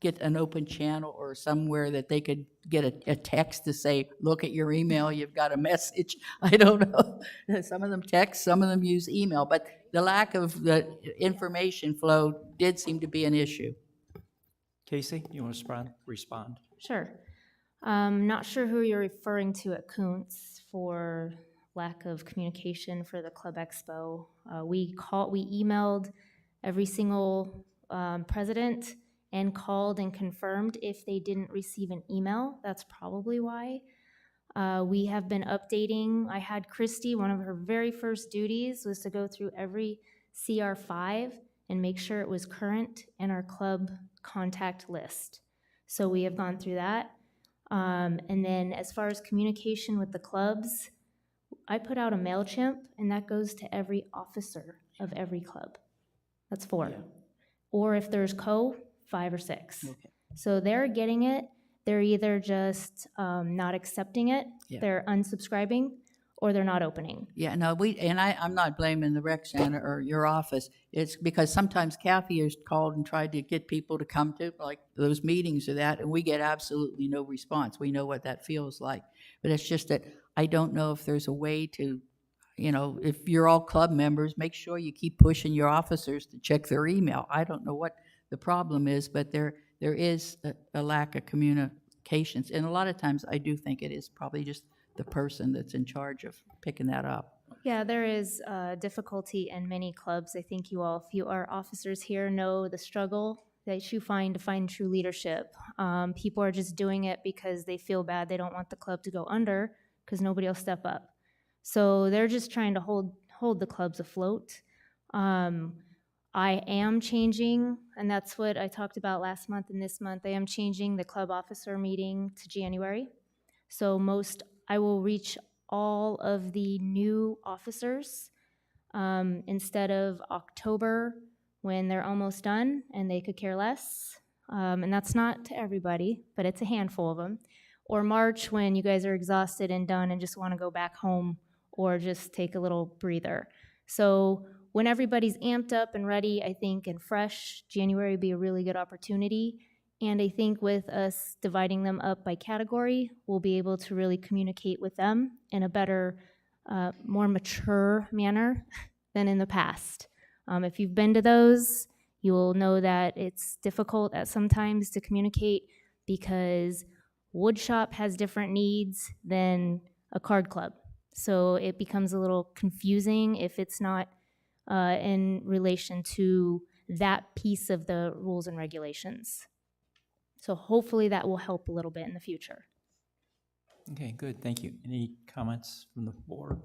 get an open channel or somewhere that they could get a text to say, look at your email, you've got a message. I don't know. Some of them text, some of them use email, but the lack of the information flow did seem to be an issue. Casey, you want to respond? Sure. Not sure who you're referring to at Kuntz for lack of communication for the Club Expo. We emailed every single president and called and confirmed if they didn't receive an email. That's probably why. We have been updating. I had Christy, one of her very first duties was to go through every CR5 and make sure it was current in our club contact list. So we have gone through that. And then as far as communication with the clubs, I put out a MailChimp, and that goes to every officer of every club. That's 4. Yeah. Or if there's 5 or 6. Okay. So they're getting it. They're either just not accepting it, they're unsubscribing, or they're not opening. Yeah, no, I'm not blaming the rec center or your office. It's because sometimes Kathy has called and tried to get people to come to like those meetings or that, and we get absolutely no response. We know what that feels like. But it's just that I don't know if there's a way to, if you're all club members, make sure you keep pushing your officers to check their email. I don't know what the problem is, but there is a lack of communications. And a lot of times I do think it is probably just the person that's in charge of picking that up. Yeah, there is difficulty in many clubs. I think you all, if you are officers here, know the struggle that you find to find true leadership. People are just doing it because they feel bad. They don't want the club to go under because nobody will step up. So they're just trying to hold the clubs afloat. I am changing, and that's what I talked about last month and this month. I am changing the club officer meeting to January. So I will reach all of the new officers instead of October when they're almost done and they could care less. And that's not to everybody, but it's a handful of them. Or March when you guys are exhausted and done and just want to go back home or just take a little breather. So when everybody's amped up and ready, I think, and fresh, January would be a really good opportunity. And I think with us dividing them up by category, we'll be able to really communicate with them in a better, more mature manner than in the past. If you've been to those, you will know that it's difficult at sometimes to communicate because wood shop has different needs than a card club. So it becomes a little confusing if it's not in relation to that piece of the rules and regulations. So hopefully that will help a little bit in the future. Okay, good, thank you. Any comments from the board?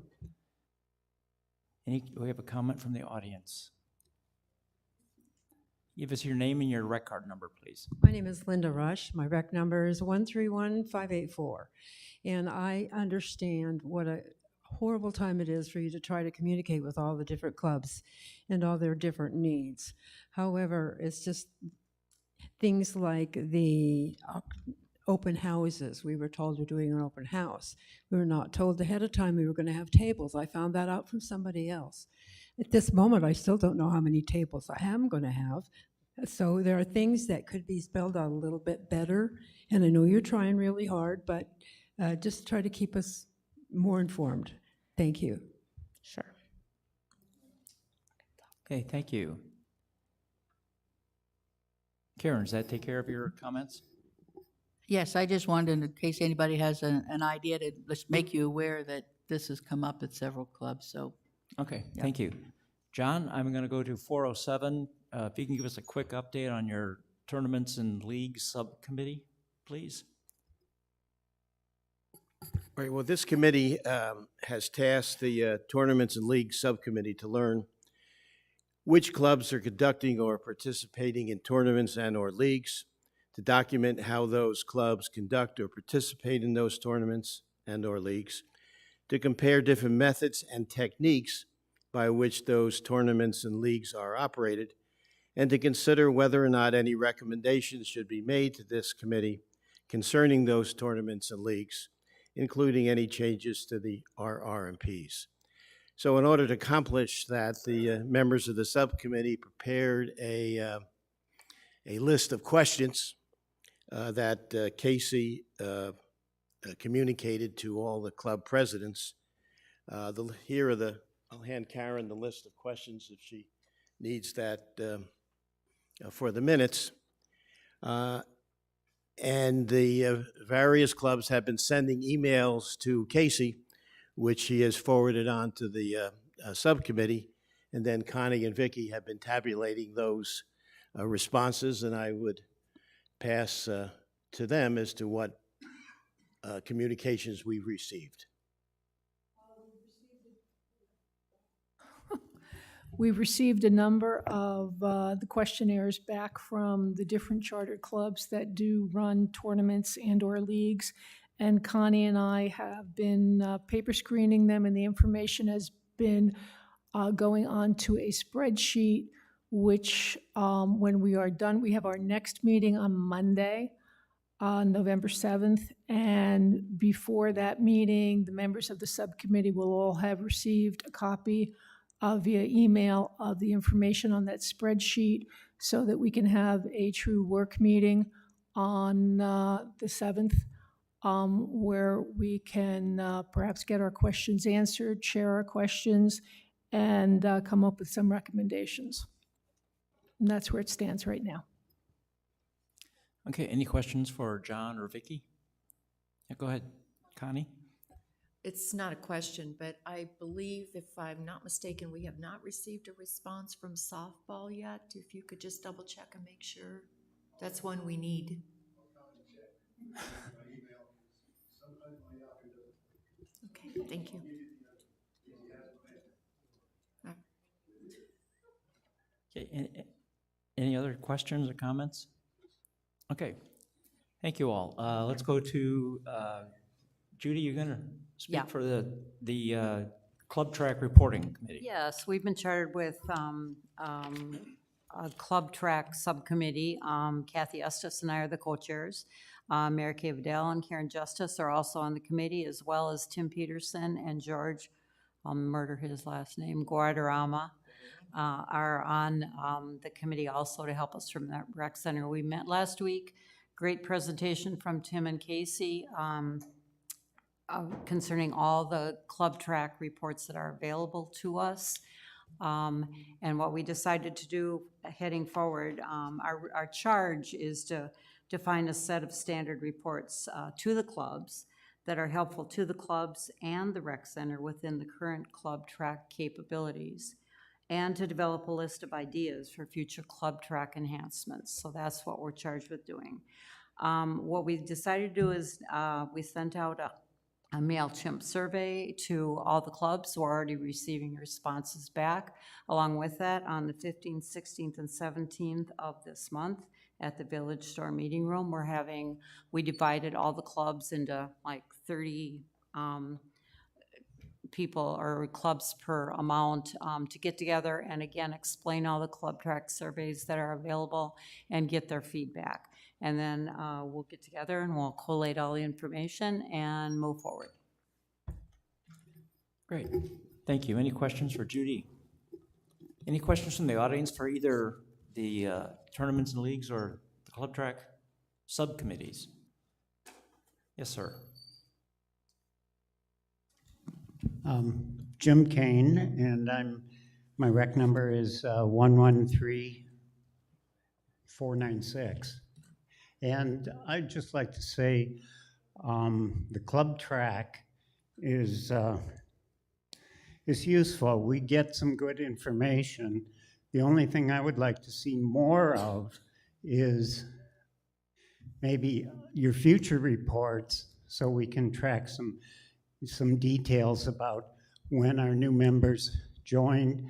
We have a comment from the audience. Give us your name and your rec card number, please. My name is Linda Rush. My rec number is 131584. And I understand what a horrible time it is for you to try to communicate with all the different clubs and all their different needs. However, it's just things like the open houses. We were told we're doing an open house. We were not told ahead of time we were going to have tables. I found that out from somebody else. At this moment, I still don't know how many tables I am going to have. So there are things that could be spelled out a little bit better. And I know you're trying really hard, but just try to keep us more informed. Thank you. Sure. Okay, thank you. Karen, does that take care of your comments? Yes, I just wanted, in case anybody has an idea, to let's make you aware that this has come up at several clubs, so. Okay, Yeah. thank you. John, I'm going to go to 407. If you can give us a quick update on your tournaments and leagues subcommittee, please. Right, well, this committee has tasked the Tournaments and Leagues Subcommittee to learn which clubs are conducting or participating in tournaments and or leagues, to document how those clubs conduct or participate in those tournaments and or leagues, to compare different methods and techniques by which those tournaments and leagues are operated, and to consider whether or not any recommendations should be made to this committee concerning those tournaments and leagues, including any changes to the RRMPs. So in order to accomplish that, the members of the subcommittee prepared a list of questions that Casey communicated to all the club presidents. I'll hand Karen the list of questions if she needs that for the minutes. And the various clubs have been sending emails to Casey, which he has forwarded on to the subcommittee. And then Connie and Vicky have been tabulating those responses, and I would pass to them as to what communications we've received. We've received a number of the questionnaires back from the different chartered clubs that do run tournaments and or leagues. And Connie and I have been paper screening them, and the information has been going on to a spreadsheet, which when we are done, we have our next meeting on Monday, November 7th. And before that meeting, the members of the subcommittee will all have received a copy via email of the information on that spreadsheet so that we can have a true work meeting on the 7th where we can perhaps get our questions answered, share our questions, and come up with some recommendations. And that's where it stands right now. Okay, any questions for John or Vicky? Yeah, go ahead, Connie. It's not a question, but I believe, if I'm not mistaken, we have not received a response from softball yet. If you could just double check and make sure. That's one we need. Okay, thank you. Okay, any other questions or comments? Okay, thank you all. Let's go to, Judy, you're gonna Yeah. speak for the ClubTrack Reporting Committee. Yes, we've been chartered with a ClubTrack subcommittee. Kathy Estes and I are the co-chairs. Mary Kay Vidal and Karen Justice are also on the committee, as well as Tim Peterson and George, I'll murder his last name, Guardarama, are on the committee also to help us from that rec center. We met last week. Great presentation from Tim and Casey concerning all the ClubTrack reports that are available to us. And what we decided to do heading forward, our charge is to find a set of standard reports to the clubs that are helpful to the clubs and the rec center within the current ClubTrack capabilities, and to develop a list of ideas for future ClubTrack enhancements. So that's what we're charged with doing. What we decided to do is we sent out a MailChimp survey to all the clubs. We're already receiving responses back. Along with that, on the 15th, 16th, and 17th of this month at the Village Store Meeting Room, we divided all the clubs into like 30 people or clubs per amount to get together and again explain all the ClubTrack surveys that are available and get their feedback. And then we'll get together and we'll collate all the information and move forward. Great, thank you. Any questions for Judy? Any questions from the audience for either the tournaments and leagues or the ClubTrack subcommittees? Yes, sir. Jim Kane, and my rec number is 113496. And I'd just like to say the ClubTrack is useful. We get some good information. The only thing I would like to see more of is maybe your future reports so we can track some details about when our new members joined,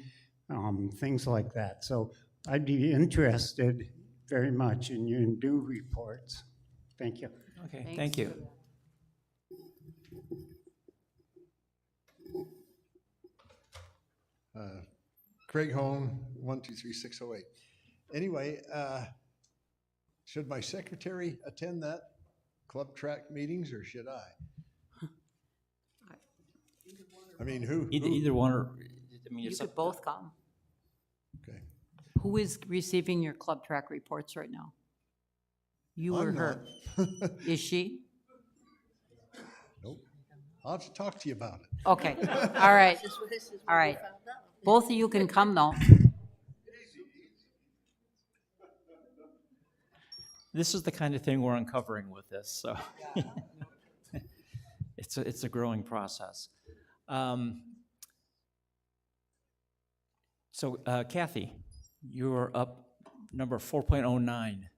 things like that. So I'd be interested very much in your new reports. Thank you. Okay, thank you. Craig Hone, 123608. Anyway, should my secretary attend that ClubTrack meetings or should I? I mean, who? Either one, or I mean, You could both come. Okay. Who is receiving your ClubTrack reports right now? You or I'm her? Is she? Nope. I'll have to talk to you about it. Okay, all right, all right. Both of you can come though. This is the kind of thing we're uncovering with this, so it's a growing process. So Kathy, you're up number 4.09.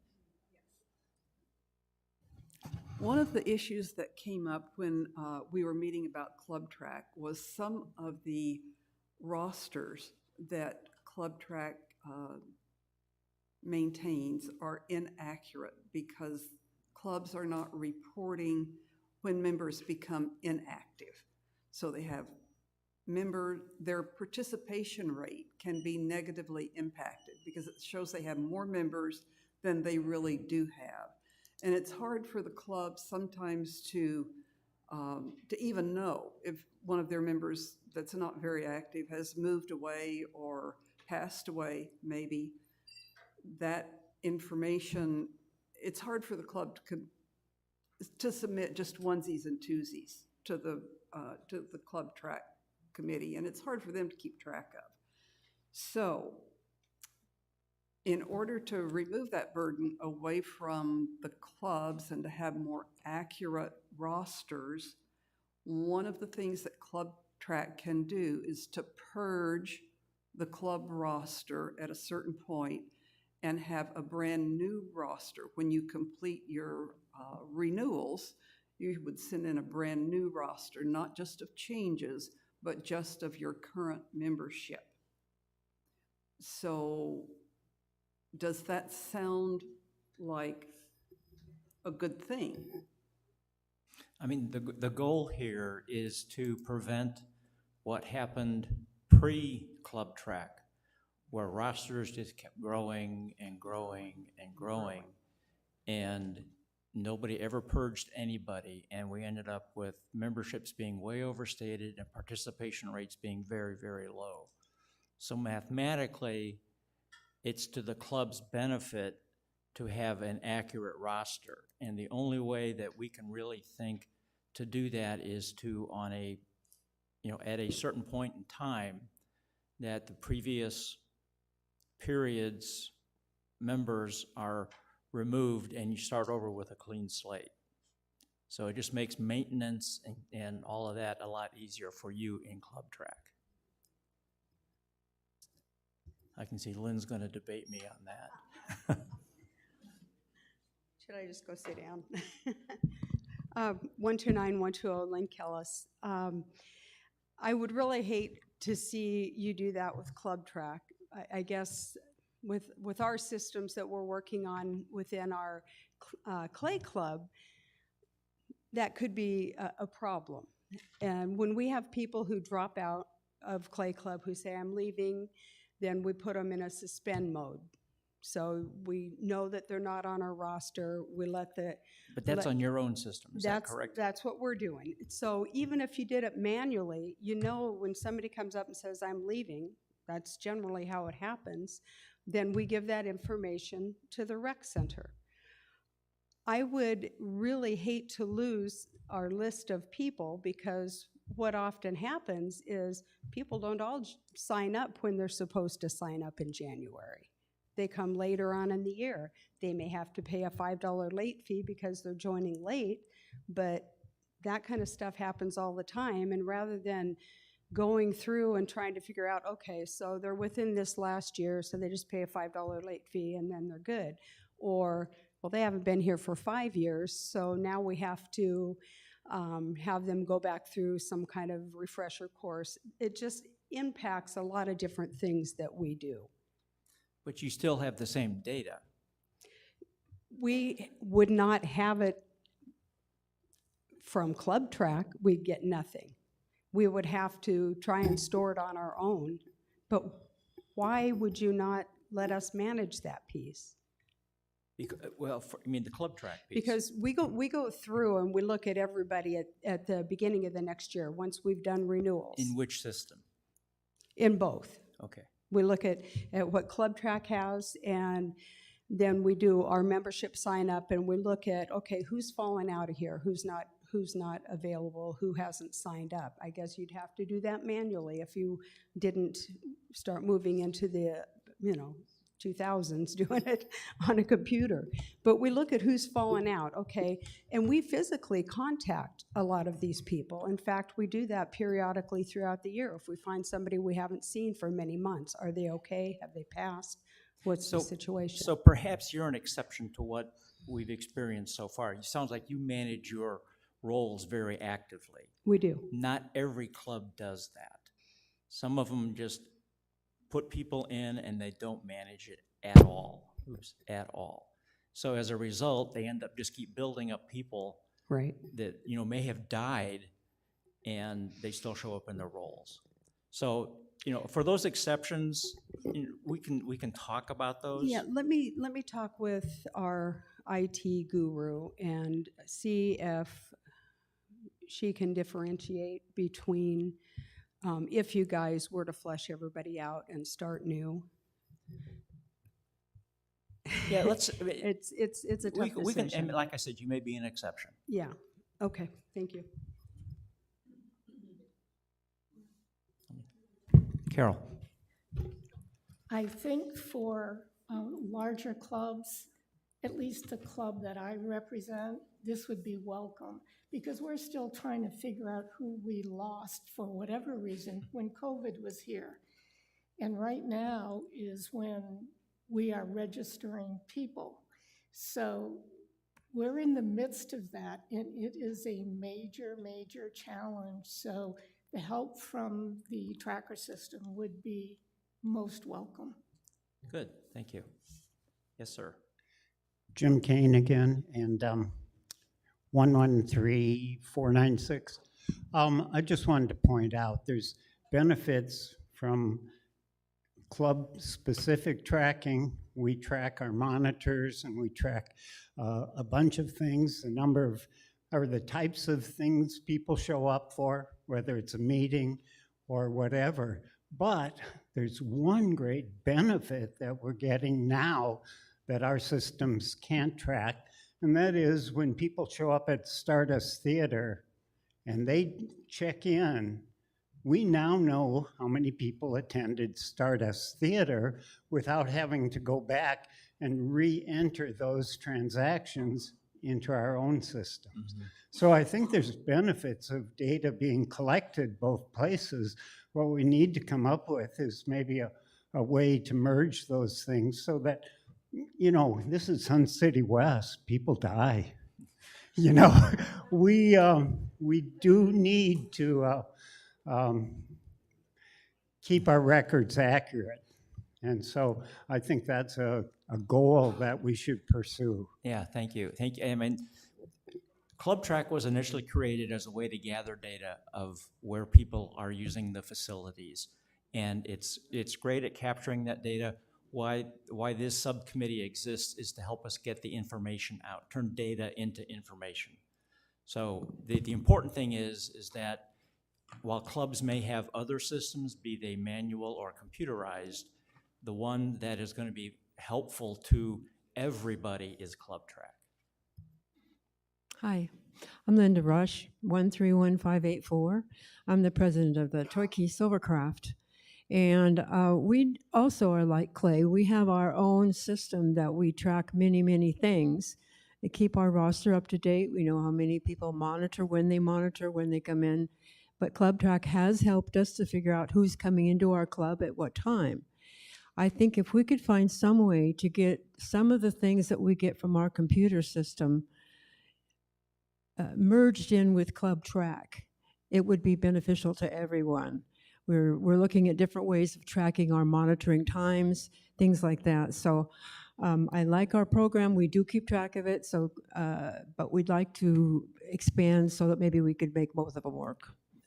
One of the issues that came up when we were meeting about ClubTrack was some of the rosters that ClubTrack maintains are inaccurate because clubs are not reporting when members become inactive. So they have their participation rate can be negatively impacted because it shows they have more members than they really do have. And it's hard for the club sometimes to even know if one of their members that's not very active has moved away or passed away, maybe. That information, it's hard for the club to submit just onesies and twosies to the ClubTrack committee, and it's hard for them to keep track of. So in order to remove that burden away from the clubs and to have more accurate rosters, one of the things that ClubTrack can do is to purge the club roster at a certain point and have a brand new roster. When you complete your renewals, you would send in a brand new roster, not just of changes, but just of your current membership. So Does that sound like a good thing? I mean, the goal here is to prevent what happened pre-ClubTrack, where rosters just kept growing and growing and growing, and nobody ever purged anybody, and we ended up with memberships being way overstated and participation rates being very, very low. So mathematically, it's to the club's benefit to have an accurate roster. And the only way that we can really think to do that is to, on a, at a certain point in time, that the previous period's members are removed and you start over with a clean slate. So it just makes maintenance and all of that a lot easier for you in ClubTrack. I can see Lynn's going to debate me on that. Should I just go sit down? 129120 Lynn Kellis. I would really hate to see you do that with ClubTrack. I guess with our systems that we're working on within our Clay Club, that could be a problem. And when we have people who drop out of Clay Club who say, I'm leaving, then we put them in a suspend mode. So we know that they're not on our roster. We let the... But that's on your own system, is that correct? That's what we're doing. So even if you did it manually, you know when somebody comes up and says, I'm leaving, that's generally how it happens, then we give that information to the rec center. I would really hate to lose our list of people because what often happens is people don't all sign up when they're supposed to sign up in January. They come later on in the year. They may have to pay a $5 late fee because they're joining late, but that kind of stuff happens all the time. And rather than going through and trying to figure out, okay, so they're within this last year, so they just pay a $5 late fee and then they're good. Or, well, they haven't been here for 5 years, so now we have to have them go back through some kind of refresher course. It just impacts a lot of different things that we do. But you still have the same data. We would not have it from ClubTrack. We'd get nothing. We would have to try and store it on our own. But why would you not let us manage that piece? Well, you mean the ClubTrack piece? Because we go through and we look at everybody at the beginning of the next year once we've done renewals. In which system? In both. Okay. We look at what ClubTrack has, and then we do our membership sign up, and we look at, okay, who's fallen out of here, who's not available, who hasn't signed up. I guess you'd have to do that manually if you didn't start moving into the 2000s doing it on a computer. But we look at who's fallen out, okay, and we physically contact a lot of these people. In fact, we do that periodically throughout the year. If we find somebody we haven't seen for many months, are they okay? Have they passed? What's the situation? So perhaps you're an exception to what we've experienced so far. It sounds like you manage your roles very actively. We do. Not every club does that. Some of them just put people in and they don't manage it at all. At all. So as a result, they end up just keep building up people right. that may have died and they still show up in their roles. So for those exceptions, we can talk about those. Yeah, let me talk with our IT guru and see if she can differentiate between if you guys were to flush everybody out and start new. Yeah, let's. It's a tough we can, decision. and like I said, you may be an exception. Yeah. Okay. Thank you. Carol. I think for larger clubs, at least the club that I represent, this would be welcome because we're still trying to figure out who we lost for whatever reason when COVID was here. And right now is when we are registering people. So we're in the midst of that, and it is a major, major challenge. So the help from the tracker system would be most welcome. Good, thank you. Yes, sir. Jim Kane again, and 113496. I just wanted to point out there's benefits from club-specific tracking. We track our monitors and we track a bunch of things, the number of, or the types of things people show up for, whether it's a meeting or whatever. But there's one great benefit that we're getting now that our systems can't track, and that is when people show up at Stardust Theater and they check in, we now know how many people attended Stardust Theater without having to go back and re-enter those transactions into our own systems. So I think there's benefits of data being collected both places. What we need to come up with is maybe a way to merge those things so that, you know, this is Sun City West, people die. You know, we do need to keep our records accurate. And so I think that's a goal that we should pursue. Yeah, thank you. Thank you. I mean, ClubTrack was initially created as a way to gather data of where people are using the facilities. And it's great at capturing that data. Why this subcommittee exists is to help us get the information out, turn data into information. So the important thing is that while clubs may have other systems, be they manual or computerized, the one that is going to be helpful to everybody is ClubTrack. Hi, I'm Linda Rush, 131584. I'm the president of the Toy Key Silvercraft. And we also are like Clay. We have our own system that we track many, many things. They keep our roster up to date. We know how many people monitor, when they come in. But ClubTrack has helped us to figure out who's coming into our club at what time. I think if we could find some way to get some of the things that we get from our computer system merged in with ClubTrack, it would be beneficial to everyone. We're looking at different ways of tracking our monitoring times, things like that. So I like our program. We do keep track of it. So, but we'd like to expand so that maybe we could make both of them work.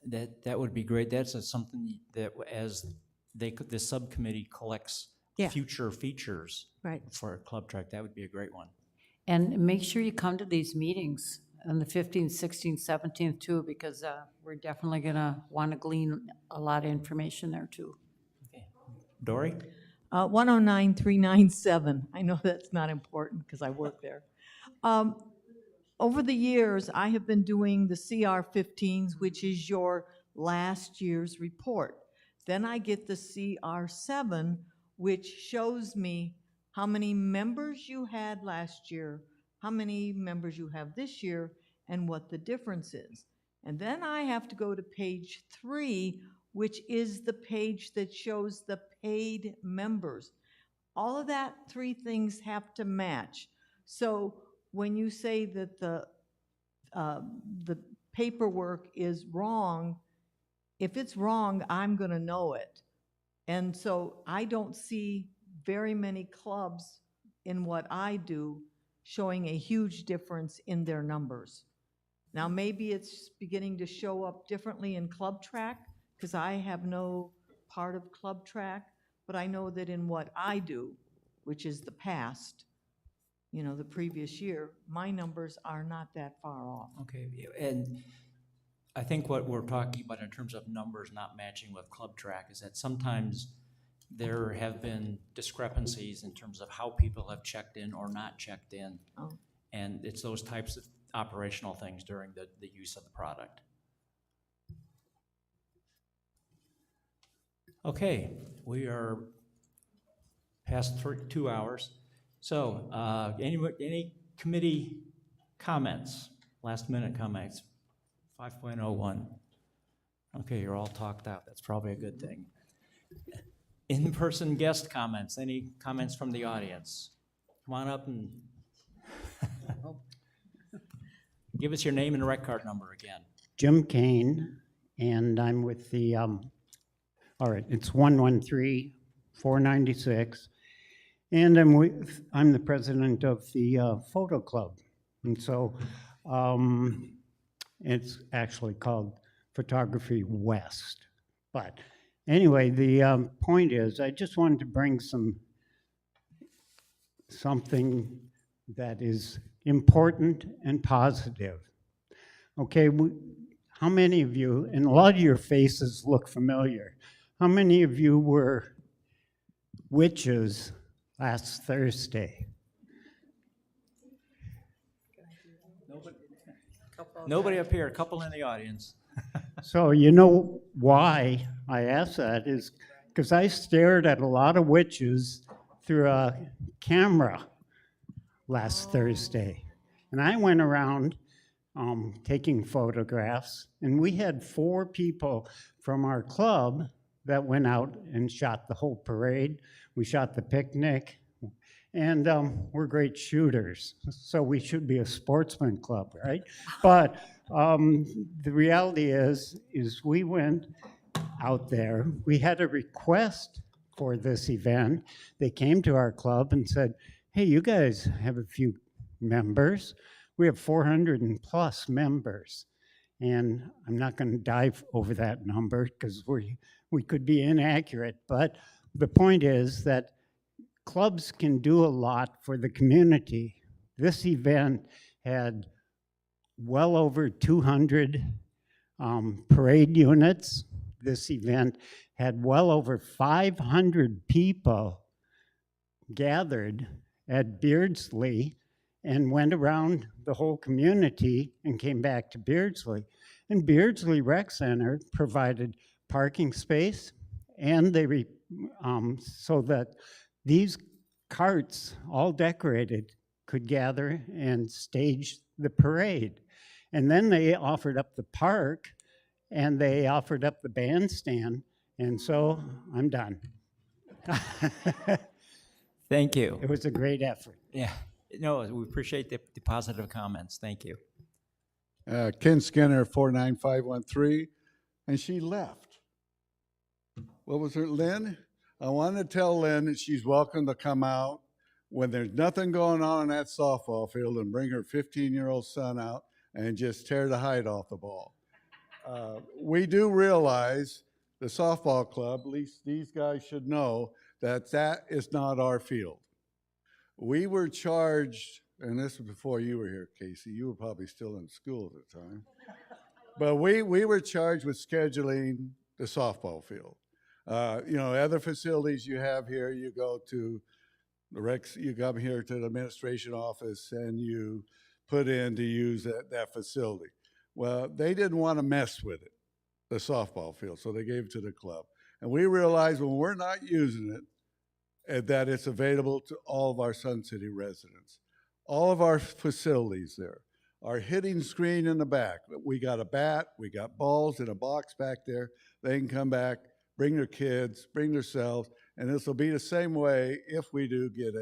That would be great. That's something that as the subcommittee collects future features for ClubTrack, that would be a great one. And make sure you come to these meetings on the 15th, 16th, 17th too, because we're definitely gonna want to glean a lot of information there too. Okay. Dory? 109397. I know that's not important because I work there. Over the years, I have been doing the CR15s, which is your last year's report. Then I get the CR7, which shows me how many members you had last year, how many members you have this year, and what the difference is. And then I have to go to page 3, which is the page that shows the paid members. All of that 3 things have to match. So when you say that the paperwork is wrong, if it's wrong, I'm gonna know it. And so I don't see very many clubs in what I do showing a huge difference in their numbers. Now, maybe it's beginning to show up differently in ClubTrack, because I have no part of ClubTrack, but I know that in what I do, which is the past, you know, the previous year, my numbers are not that far off. Okay, and I think what we're talking about in terms of numbers not matching with ClubTrack is that sometimes there have been discrepancies in terms of how people have checked in or not checked in. Oh. And it's those types of operational things during the use of the product. Okay, we are past 2 hours. So any committee comments, last minute comments? 5.01. Okay, you're all talked out. That's probably a good thing. In-person guest comments. Any comments from the audience? Come on up and give us your name and rec card number again. Jim Kane, and I'm with the, all right, it's 113496. And I'm the president of the photo club. And so it's actually called Photography West. But anyway, the point is, I just wanted to bring something that is important and positive. Okay, how many of you, and a lot of your faces look familiar, how many of you were witches last Thursday? Nobody up here, a couple in the audience. So you know why I ask that is because I stared at a lot of witches through a camera last Thursday. And I went around taking photographs, and we had 4 people from our club that went out and shot the whole parade. We shot the picnic, and we're great shooters, so we should be a sportsman club, right? But the reality is we went out there. We had a request for this event. They came to our club and said, hey, you guys have a few members. We have 400 and plus members. And I'm not going to dive over that number because we could be inaccurate. But the point is that clubs can do a lot for the community. This event had well over 200 parade units. This event had well over 500 people gathered at Beardsley and went around the whole community and came back to Beardsley. And Beardsley Rec Center provided parking space, and they so that these carts, all decorated, could gather and stage the parade. And then they offered up the park, and they offered up the bandstand, and so I'm done. Thank you. It was a great effort. Yeah, no, we appreciate the positive comments. Thank you. Ken Skinner, 49513, and she left. What was her, Lynn? I want to tell Lynn that she's welcome to come out when there's nothing going on in that softball field and bring her 15-year-old son out and just tear the hide off the ball. We do realize the softball club, at least these guys should know, that that is not our field. We were charged, and this was before you were here, Casey. You were probably still in school at the time. But we were charged with scheduling the softball field. You know, other facilities you have here, you go to the Rex, you come here to the administration office and you put in to use that facility. Well, they didn't want to mess with it, the softball field, so they gave it to the club. And we realized when we're not using it, that it's available to all of our Sun City residents. All of our facilities there. Our hitting screen in the back. We got a bat, we got balls in a box back there. They can come back, bring their kids, bring themselves, and this will be the same way if we do get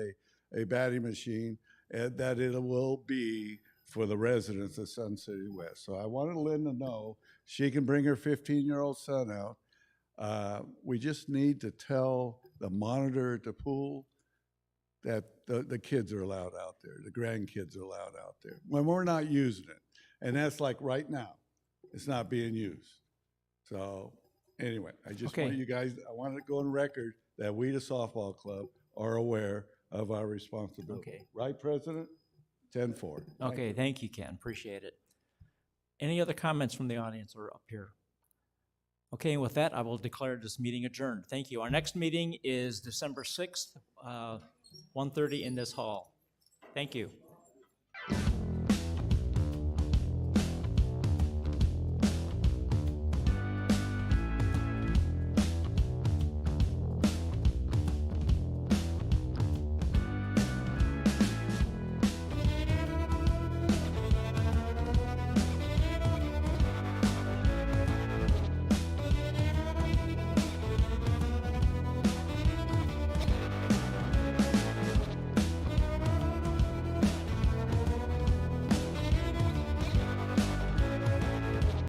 a batting machine, that it will be for the residents of Sun City West. So I wanted Linda to know she can bring her 15-year-old son out. We just need to tell the monitor at the pool that the kids are allowed out there, the grandkids are allowed out there, when we're not using it. And that's like right now, it's not being used. So anyway, I just want you guys, I want to go on record that we, the softball club, are aware of our responsibility. Okay. Right, President? 10-4. Okay, thank you, Ken. Appreciate it. Any other comments from the audience or up here? Okay, and with that, I will declare this meeting adjourned. Thank you. Our next meeting is December 6th, 1:30 in this hall. Thank you.